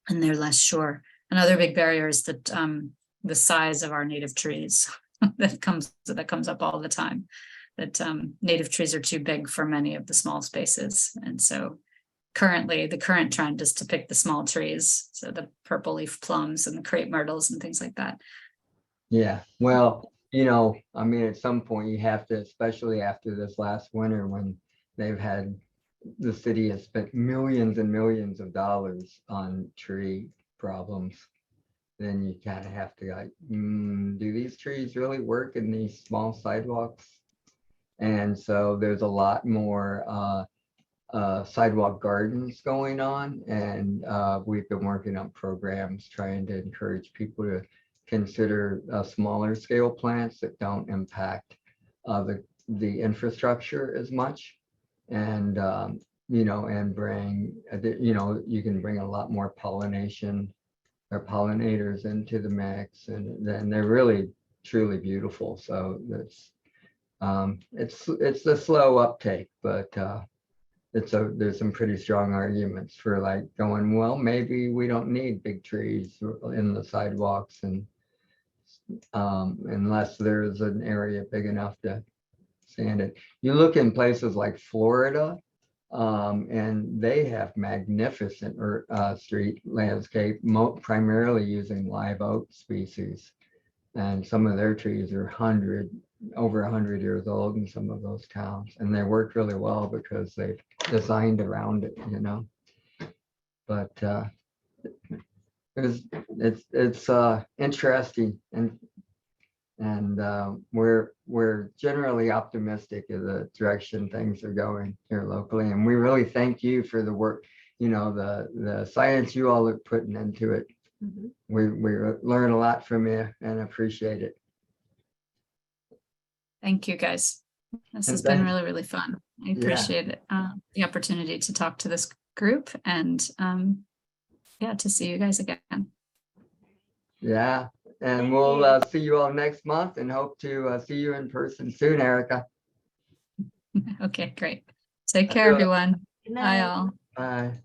and they're less sure. Another big barrier is that the size of our native trees that comes up all the time. That native trees are too big for many of the small spaces, and so currently, the current trend is to pick the small trees. So the purple leaf plums and the crepe myrtles and things like that. Yeah, well, you know, I mean, at some point you have to, especially after this last winter when they've had, the city has spent millions and millions of dollars on tree problems. Then you kind of have to like, do these trees really work in these small sidewalks? And so there's a lot more sidewalk gardens going on, and we've been working on programs trying to encourage people to consider smaller scale plants that don't impact the infrastructure as much, and you know, and bring you know, you can bring a lot more pollination or pollinators into the mix, and then they're really truly beautiful. So that's it's a slow uptake, but there's some pretty strong arguments for like going, well, maybe we don't need big trees in the sidewalks, and unless there's an area big enough to stand it. You look in places like Florida, and they have magnificent street landscape, primarily using live oak species. And some of their trees are over 100 years old in some of those towns, and they work really well because they've designed around it, you know. But it's interesting, and we're generally optimistic of the direction things are going here locally, and we really thank you for the work, you know, the science you all are putting into it. Mhm. We learn a lot from you and appreciate it. Thank you, guys. This And has been thank- really, really fun. I Yeah. appreciate it, the opportunity to talk to this group, and yeah, to see you guys again. Yeah, and Thank we'll you. see you all next month, and hope to see you in person soon, Erica. Okay, great. Take Have care, a good everyone. Good Bye, night. all. Bye.